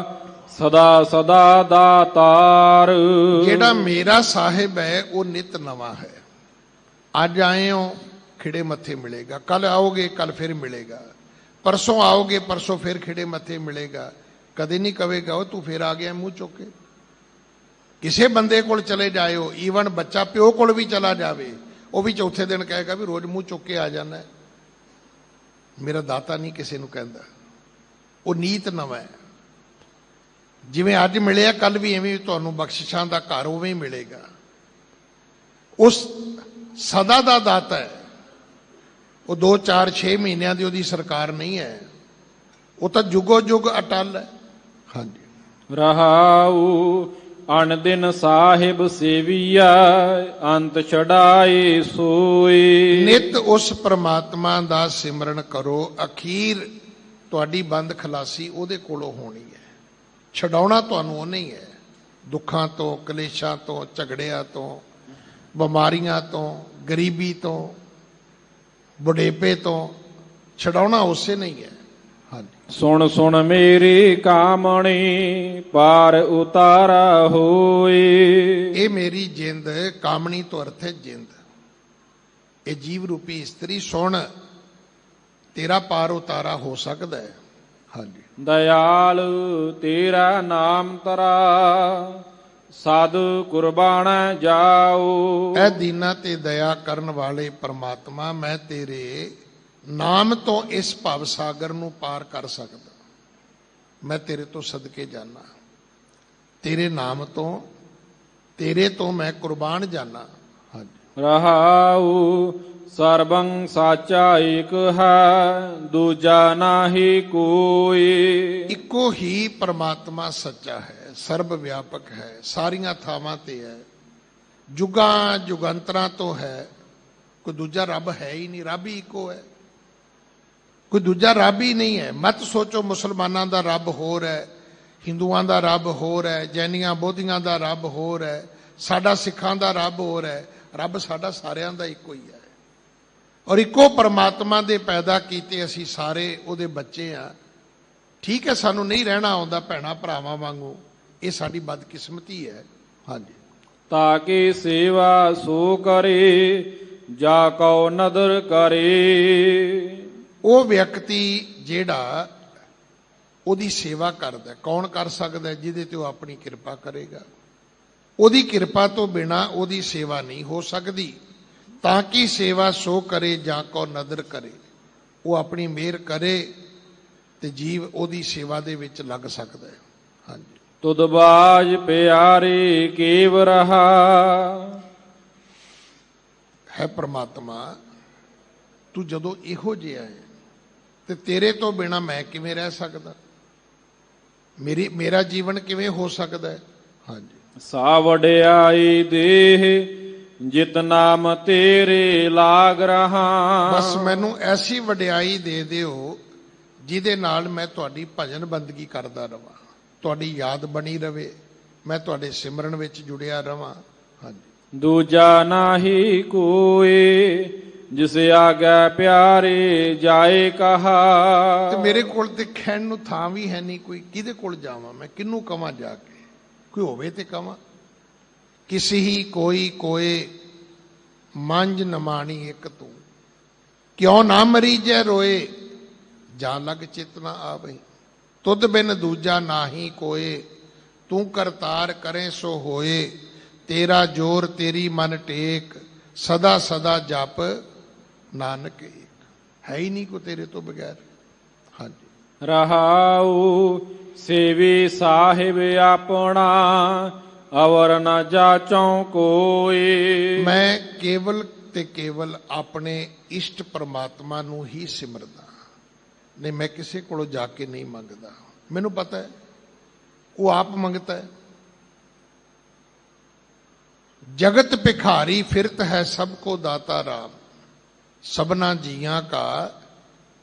ਸਦਾ ਸਦਾ ਦਾਤਾਰ। ਜਿਹੜਾ ਮੇਰਾ ਸਾਹਿਬ ਹੈ ਉਹ ਨਿਤ ਨਵਾਂ ਹੈ। ਅੱਜ ਆਏ ਹੋ, ਖਿੜੇ ਮੱਥੇ ਮਿਲੇਗਾ। ਕੱਲ ਆਓਗੇ, ਕੱਲ ਫਿਰ ਮਿਲੇਗਾ। ਪਰਸੋਂ ਆਓਗੇ, ਪਰਸੋਂ ਫਿਰ ਖਿੜੇ ਮੱਥੇ ਮਿਲੇਗਾ। ਕਦੇ ਨਹੀਂ ਕਵੇਗਾ ਉਹ ਤੂੰ ਫਿਰ ਆ ਗਿਆ ਮੂੰਹ ਚੁੱਕ ਕੇ। ਕਿਸੇ ਬੰਦੇ ਕੋਲ ਚਲੇ ਜਾਇਓ, ਈਵਨ ਬੱਚਾ ਪਿਓ ਕੋਲ ਵੀ ਚਲਾ ਜਾਵੇ, ਉਹ ਵੀ ਚੌਥੇ ਦਿਨ ਕਹੇਗਾ ਵੀ ਰੋਜ਼ ਮੂੰਹ ਚੁੱਕ ਕੇ ਆ ਜਾਣਾ। ਮੇਰਾ ਦਾਤਾ ਨਹੀਂ ਕਿਸੇ ਨੂੰ ਕਹਿੰਦਾ, ਉਹ ਨੀਤ ਨਵਾਂ ਹੈ। ਜਿਵੇਂ ਅੱਜ ਮਿਲਿਆ, ਕੱਲ ਵੀ ਐਵੇਂ ਤੁਹਾਨੂੰ ਬਖਸ਼ਿਸ਼ਾਂ ਦਾ ਘਰ ਉਵੇਂ ਹੀ ਮਿਲੇਗਾ। ਉਸ ਸਦਾ ਦਾ ਦਾਤਾ ਹੈ। ਉਹ 2 4 6 ਮਹੀਨਿਆਂ ਦੀ ਉਹਦੀ ਸਰਕਾਰ ਨਹੀਂ ਹੈ, ਉਹ ਤਾਂ ਜੁਗੋ ਜੁਗ ਅਟਲ ਹੈ। ਹਾਂਜੀ। ਰਹਾਉ ਅਨ ਦਿਨ ਸਾਹਿਬ ਸੇਵੀਆ, ਅੰਤ ਛਡਾਏ ਸੋਈ। ਨਿਤ ਉਸ ਪ੍ਰਮਾਤਮਾ ਦਾ ਸਿਮਰਨ ਕਰੋ, ਅਖੀਰ ਤੁਹਾਡੀ ਬੰਦ ਖਲਾਸੀ ਉਹਦੇ ਕੋਲੋਂ ਹੋਣੀ ਹੈ। ਛਡਾਉਣਾ ਤੁਹਾਨੂੰ ਉਹਨੇ ਹੀ ਹੈ, ਦੁੱਖਾਂ ਤੋਂ, ਕਲੇਸ਼ਾਂ ਤੋਂ, ਝਗੜਿਆਂ ਤੋਂ, ਬਿਮਾਰੀਆਂ ਤੋਂ, ਗਰੀਬੀ ਤੋਂ, ਬੁਢੇਪੇ ਤੋਂ ਛਡਾਉਣਾ ਉਸੇ ਨਹੀਂ ਹੈ। ਹਾਂਜੀ। ਸੁਣ ਸੁਣ ਮੇਰੀ ਕਾਮਣੀ, ਪਾਰ ਉਤਾਰਾ ਹੋਏ। ਇਹ ਮੇਰੀ ਜਿੰਦ, ਕਾਮਣੀ ਤੋਂ ਅਰਥ ਹੈ ਜਿੰਦ। ਇਹ ਜੀਵ ਰੂਪੀ ਇਸਤਰੀ, ਸੁਣ, ਤੇਰਾ ਪਾਰ ਉਤਾਰਾ ਹੋ ਸਕਦਾ ਹੈ। ਹਾਂਜੀ। ਦਇਆਲ ਤੇਰਾ ਨਾਮ ਤਰਾ, ਸਾਧ ਕੁਰਬਾਨ ਜਾਓ। ਐ ਦੀਨਾ ਤੇ ਦਇਆ ਕਰਨ ਵਾਲੇ ਪ੍ਰਮਾਤਮਾ, ਮੈਂ ਤੇਰੇ ਨਾਮ ਤੋਂ ਇਸ ਭਵ ਸਾਗਰ ਨੂੰ ਪਾਰ ਕਰ ਸਕਦਾ। ਮੈਂ ਤੇਰੇ ਤੋਂ ਸਦਕੇ ਜਾਣਾ, ਤੇਰੇ ਨਾਮ ਤੋਂ, ਤੇਰੇ ਤੋਂ ਮੈਂ ਕੁਰਬਾਨ ਜਾਣਾ। ਹਾਂਜੀ। ਰਹਾਉ ਸਰਬੰ ਸਾਚਾ ਏਕ ਹੈ, ਦੂਜਾ ਨਾਹੀ ਕੋਈ। ਇੱਕੋ ਹੀ ਪ੍ਰਮਾਤਮਾ ਸੱਚਾ ਹੈ, ਸਰਬ ਵਿਆਪਕ ਹੈ, ਸਾਰੀਆਂ ਥਾਵਾਂ ਤੇ ਹੈ, ਜੁਗਾਂ ਜੁਗੰਤਰਾਂ ਤੋਂ ਹੈ। ਕੋਈ ਦੂਜਾ ਰੱਬ ਹੈ ਹੀ ਨਹੀਂ, ਰੱਬ ਹੀ ਇੱਕੋ ਹੈ। ਕੋਈ ਦੂਜਾ ਰੱਬ ਹੀ ਨਹੀਂ ਹੈ। ਮਤ ਸੋਚੋ ਮੁਸਲਮਾਨਾਂ ਦਾ ਰੱਬ ਹੋਰ ਹੈ, ਹਿੰਦੂਆਂ ਦਾ ਰੱਬ ਹੋਰ ਹੈ, ਜੈਨੀਆਂ ਬੋਧੀਆਂ ਦਾ ਰੱਬ ਹੋਰ ਹੈ, ਸਾਡਾ ਸਿੱਖਾਂ ਦਾ ਰੱਬ ਹੋਰ ਹੈ। ਰੱਬ ਸਾਡਾ ਸਾਰਿਆਂ ਦਾ ਇੱਕੋ ਹੀ ਹੈ। ਔਰ ਇੱਕੋ ਪਰਮਾਤਮਾ ਦੇ ਪੈਦਾ ਕੀਤੇ ਅਸੀਂ ਸਾਰੇ ਉਹਦੇ ਬੱਚੇ ਆ। ਠੀਕ ਹੈ, ਸਾਨੂੰ ਨਹੀਂ ਰਹਿਣਾ ਆਉਂਦਾ ਭੈਣਾਂ ਭਰਾਵਾਂ ਵਾਂਗੂ, ਇਹ ਸਾਡੀ ਬਦਕਿਸਮਤੀ ਹੈ। ਹਾਂਜੀ। ਤਾਕੇ ਸੇਵਾ ਸੋ ਕਰੇ, ਜਾ ਕਉ ਨਦਰ ਕਰੇ। ਉਹ ਵਿਅਕਤੀ ਜਿਹੜਾ ਉਹਦੀ ਸੇਵਾ ਕਰਦਾ, ਕੌਣ ਕਰ ਸਕਦਾ? ਜਿਹਦੇ ਤੇ ਉਹ ਆਪਣੀ ਕਿਰਪਾ ਕਰੇਗਾ। ਉਹਦੀ ਕਿਰਪਾ ਤੋਂ ਬਿਨਾ ਉਹਦੀ ਸੇਵਾ ਨਹੀਂ ਹੋ ਸਕਦੀ। ਤਾਂ ਕਿ ਸੇਵਾ ਸੋ ਕਰੇ, ਜਾਂ ਕੋ ਨਦਰ ਕਰੇ। ਉਹ ਆਪਣੀ ਮਿਹਰ ਕਰੇ ਤੇ ਜੀਵ ਉਹਦੀ ਸੇਵਾ ਦੇ ਵਿੱਚ ਲੱਗ ਸਕਦਾ ਹੈ। ਹਾਂਜੀ। ਤੁਧ ਬਾਜ ਪਿਆਰੇ ਕੇਵ ਰਹਾ, ਹੈ ਪ੍ਰਮਾਤਮਾ ਤੂੰ ਜਦੋਂ ਇਹੋ ਜਿਹਾ ਹੈ ਤੇ ਤੇਰੇ ਤੋਂ ਬਿਨਾ ਮੈਂ ਕਿਵੇਂ ਰਹਿ ਸਕਦਾ? ਮੇਰਾ ਜੀਵਨ ਕਿਵੇਂ ਹੋ ਸਕਦਾ ਹੈ? ਹਾਂਜੀ। ਸਾ ਵਡਿਆਈ ਦੇਹ, ਜਿਤ ਨਾਮ ਤੇਰੇ ਲਾਗ ਰਹਾ। ਬਸ ਮੈਨੂੰ ਐਸੀ ਵਡਿਆਈ ਦੇ ਦਿਓ ਜਿਹਦੇ ਨਾਲ ਮੈਂ ਤੁਹਾਡੀ ਭਜਨ ਬੰਦਗੀ ਕਰਦਾ ਰਵਾਂ, ਤੁਹਾਡੀ ਯਾਦ ਬਣੀ ਰਵੇ, ਮੈਂ ਤੁਹਾਡੇ ਸਿਮਰਨ ਵਿੱਚ ਜੁੜਿਆ ਰਵਾਂ। ਹਾਂਜੀ। ਦੂਜਾ ਨਾਹੀ ਕੋਈ, ਜਿਸ ਆਗੈ ਪਿਆਰੇ ਜਾਏ ਤੇ ਕਹਾ। ਮੇਰੇ ਕੋਲ ਤੇ ਖੈਣ ਨੂੰ ਥਾਂ ਵੀ ਹੈ ਨਹੀਂ ਕੋਈ, ਕਿਹਦੇ ਕੋਲ ਜਾਵਾਂ ਮੈਂ, ਕਿਹਨੂੰ ਕਵਾਂ ਜਾ ਕੇ? ਕੋਈ ਹੋਵੇ ਤੇ ਕਵਾਂ। ਕਿਸੇ ਹੀ ਕੋਈ ਕੋਏ ਮੰਝ ਨਮਾਣੀ ਇੱਕ ਤੂੰ, ਕਿਉਂ ਨਾ ਮਰੀ ਜੈ ਰੋਏ ਜਾਂ ਲਗ ਚਿਤ ਨਾ ਆਵਈ। ਤੁਧ ਬਿਨ ਦੂਜਾ ਨਾਹੀ ਕੋਏ, ਤੂੰ ਕਰਤਾਰ ਕਰੇ ਸੋ ਹੋਏ। ਤੇਰਾ ਜੋਰ ਤੇਰੀ ਮਨ ਟੇਕ, ਸਦਾ ਸਦਾ ਜਪ ਨਾਨਕ ਏਕ। ਹੈ ਹੀ ਨਹੀਂ ਕੋ ਤੇਰੇ ਤੋਂ ਬਗੈਰ। ਹਾਂਜੀ। ਰਹਾਉ ਸੇਵੀ ਸਾਹਿਬ ਆਪਣਾ, ਅਵਰ ਨ ਜਾਚਉ ਕੋਈ। ਮੈਂ ਕੇਵਲ ਤੇ ਕੇਵਲ ਆਪਣੇ ਇਸ਼ਟ ਪਰਮਾਤਮਾ ਨੂੰ ਹੀ ਸਿਮਰਦਾ, ਨਹੀਂ ਮੈਂ ਕਿਸੇ ਕੋਲੋਂ ਜਾ ਕੇ ਨਹੀਂ ਮੰਗਦਾ। ਮੈਨੂੰ ਪਤਾ ਹੈ ਉਹ ਆਪ ਮੰਗਤਾ ਹੈ। ਜਗਤ ਭਿਖਾਰੀ ਫਿਰਤ ਹੈ ਸਭ ਕੋ ਦਾਤਾ ਰਾਮ, ਸਭਨਾ ਜੀਆਂ ਕਾ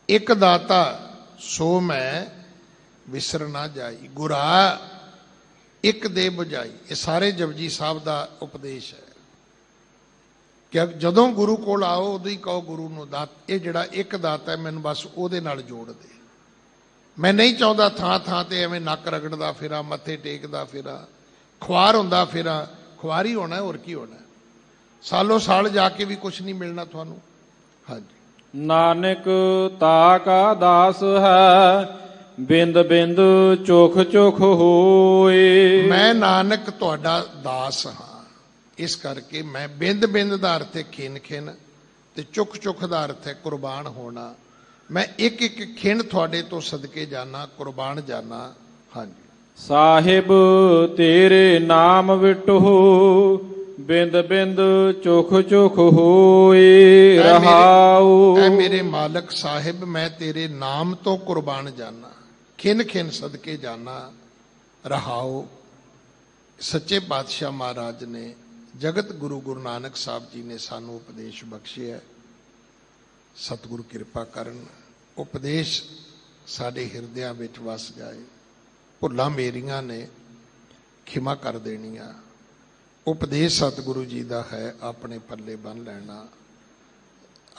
ਇੱਕ ਦਾਤਾ, ਸੋ ਮੈਂ ਵਿਸਰ ਨਾ ਜਾਈ। ਗੁਰਾ ਇੱਕ ਦੇ ਬੁਝਾਈ। ਇਹ ਸਾਰੇ ਜਪਜੀ ਸਾਹਿਬ ਦਾ ਉਪਦੇਸ਼ ਹੈ ਕਿ ਜਦੋਂ ਗੁਰੂ ਕੋਲ ਆਓ ਉਦੋਂ ਹੀ ਕਹੋ ਗੁਰੂ ਨੂੰ ਦਾਤ, ਇਹ ਜਿਹੜਾ ਇੱਕ ਦਾਤਾ ਹੈ ਮੈਨੂੰ ਬਸ ਉਹਦੇ ਨਾਲ ਜੋੜ ਦੇ। ਮੈਂ ਨਹੀਂ ਚਾਹੁੰਦਾ ਥਾਂ ਥਾਂ ਤੇ ਐਵੇਂ ਨੱਕ ਰਗੜਦਾ ਫਿਰਾਂ, ਮੱਥੇ ਟੇਕਦਾ ਫਿਰਾਂ, ਖੁਆਰ ਹੁੰਦਾ ਫਿਰਾਂ। ਖੁਆਰ ਹੀ ਹੋਣਾ, ਹੋਰ ਕੀ ਹੋਣਾ? ਸਾਲੋ ਸਾਲ ਜਾ ਕੇ ਵੀ ਕੁਝ ਨਹੀਂ ਮਿਲਣਾ ਤੁਹਾਨੂੰ। ਹਾਂਜੀ। ਨਾਨਕ ਤਾ ਕਾ ਦਾਸ ਹੈ, ਬਿੰਦ ਬਿੰਦ ਚੋਖ ਚੋਖ ਹੋਏ। ਮੈਂ ਨਾਨਕ ਤੁਹਾਡਾ ਦਾਸ ਹਾਂ, ਇਸ ਕਰਕੇ ਮੈਂ ਬਿੰਦ ਬਿੰਦ ਦਾ ਅਰਥ ਹੈ ਖਿੰਨ ਖਿੰਨ, ਤੇ ਚੁੱਕ ਚੁੱਕ ਦਾ ਅਰਥ ਹੈ ਕੁਰਬਾਨ ਹੋਣਾ। ਮੈਂ ਇੱਕ ਇੱਕ ਖਿੰਨ ਤੁਹਾਡੇ ਤੋਂ ਸਦਕੇ ਜਾਣਾ, ਕੁਰਬਾਨ ਜਾਣਾ। ਹਾਂਜੀ। ਸਾਹਿਬ ਤੇਰੇ ਨਾਮ ਵਿਟੋ, ਬਿੰਦ ਬਿੰਦ ਚੋਖ ਚੋਖ ਹੋਏ। ਰਹਾਉ ਐ ਮੇਰੇ ਮਾਲਕ ਸਾਹਿਬ, ਮੈਂ ਤੇਰੇ ਨਾਮ ਤੋਂ ਕੁਰਬਾਨ ਜਾਣਾ, ਖਿੰਨ ਖਿੰਨ ਸਦਕੇ ਜਾਣਾ। ਰਹਾਉ ਸੱਚੇ ਪਾਤਸ਼ਾਹ ਮਹਾਰਾਜ ਨੇ, ਜਗਤ ਗੁਰੂ ਗੁਰੂ ਨਾਨਕ ਸਾਹਿਬ ਜੀ ਨੇ ਸਾਨੂੰ ਉਪਦੇਸ਼ ਬਖਸ਼ਿਆ। ਸਤਿਗੁਰੂ ਕਿਰਪਾ ਕਰਨ, ਉਪਦੇਸ਼ ਸਾਡੇ ਹਿਰਦਿਆਂ ਵਿੱਚ ਵਸ ਜਾਏ। ਭੁੱਲਾਂ ਮੇਰੀਆਂ ਨੇ, ਖਿਮਾ ਕਰ ਦੇਣੀਆਂ। ਉਪਦੇਸ਼ ਸਤਿਗੁਰੂ ਜੀ ਦਾ ਹੈ, ਆਪਣੇ ਪੱਲੇ ਬੰਨ ਲੈਣਾ।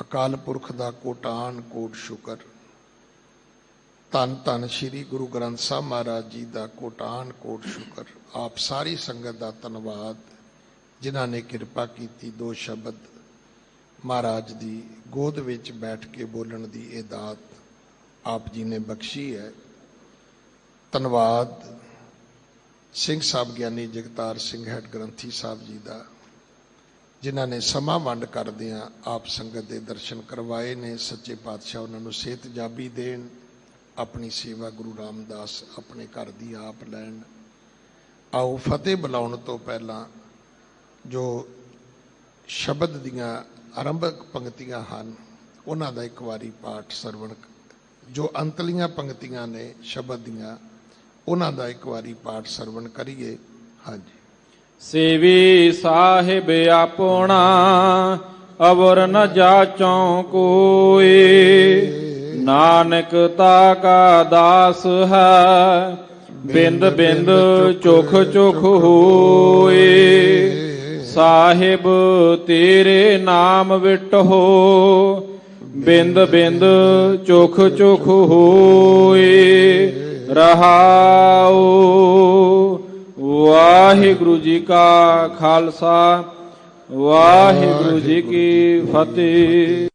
ਅਕਾਲ ਪੁਰਖ ਦਾ ਕੋਟਾਨ ਕੋਟ ਸ਼ੁਕਰ। ਧੰਨ ਧੰਨ ਸ੍ਰੀ ਗੁਰੂ ਗ੍ਰੰਥ ਸਾਹਿਬ ਮਹਾਰਾਜ ਜੀ ਦਾ ਕੋਟਾਨ ਕੋਟ ਸ਼ੁਕਰ। ਆਪ ਸਾਰੀ ਸੰਗਤ ਦਾ ਧੰਨਵਾਦ ਜਿਨ੍ਹਾਂ ਨੇ ਕਿਰਪਾ ਕੀਤੀ। ਦੋ ਸ਼ਬਦ ਮਹਾਰਾਜ ਦੀ ਗੋਦ ਵਿੱਚ ਬੈਠ ਕੇ ਬੋਲਣ ਦੀ ਇਹ ਦਾਤ ਆਪ ਜੀ ਨੇ ਬਖਸ਼ੀ ਹੈ। ਧੰਨਵਾਦ ਸਿੰਘ ਸਾਹਿਬ ਗਿਆਨੀ ਜਗਤਾਰ ਸਿੰਘ ਹੈਡ ਗ੍ਰੰਥੀ ਸਾਹਿਬ ਜੀ ਦਾ, ਜਿਨ੍ਹਾਂ ਨੇ ਸਮਾਂ ਵੰਡ ਕਰਦਿਆਂ ਆਪ ਸੰਗਤ ਦੇ ਦਰਸ਼ਨ ਕਰਵਾਏ ਨੇ। ਸੱਚੇ ਪਾਤਸ਼ਾਹ ਉਹਨਾਂ ਨੂੰ ਸਿਹਤ ਜਾਬੀ ਦੇਣ। ਆਪਣੀ ਸੇਵਾ ਗੁਰੂ ਰਾਮਦਾਸ ਆਪਣੇ ਘਰ ਦੀ ਆਪ ਲੈਣ। ਆਓ ਫਤਿਹ ਬੁਲਾਉਣ ਤੋਂ ਪਹਿਲਾਂ ਜੋ ਸ਼ਬਦ ਦੀਆਂ ਆਰੰਭਕ ਪੰਕਤੀਆਂ ਹਨ ਉਹਨਾਂ ਦਾ ਇੱਕ ਵਾਰੀ ਪਾਠ ਸਰਵਣ, ਜੋ ਅੰਤਲੀਆਂ ਪੰਕਤੀਆਂ ਨੇ ਸ਼ਬਦ ਦੀਆਂ ਉਹਨਾਂ ਦਾ ਇੱਕ ਵਾਰੀ ਪਾਠ ਸਰਵਣ ਕਰੀਏ। ਹਾਂਜੀ। ਸੇਵੀ ਸਾਹਿਬ ਆਪਣਾ, ਅਵਰ ਨ ਜਾਚਉ ਕੋਈ। ਨਾਨਕ ਤਾ ਕਾ ਦਾਸ ਹੈ, ਬਿੰਦ ਬਿੰਦ ਚੋਖ ਚੋਖ ਹੋਏ। ਸਾਹਿਬ ਤੇਰੇ ਨਾਮ ਵਿਟੋ, ਬਿੰਦ ਬਿੰਦ ਚੋਖ ਚੋਖ ਹੋਏ। ਰਹਾਉ ਵਾਹਿਗੁਰੂ ਜੀ ਕਾ ਖਾਲਸਾ, ਵਾਹਿਗੁਰੂ ਜੀ ਕੀ ਫਤਿਹ।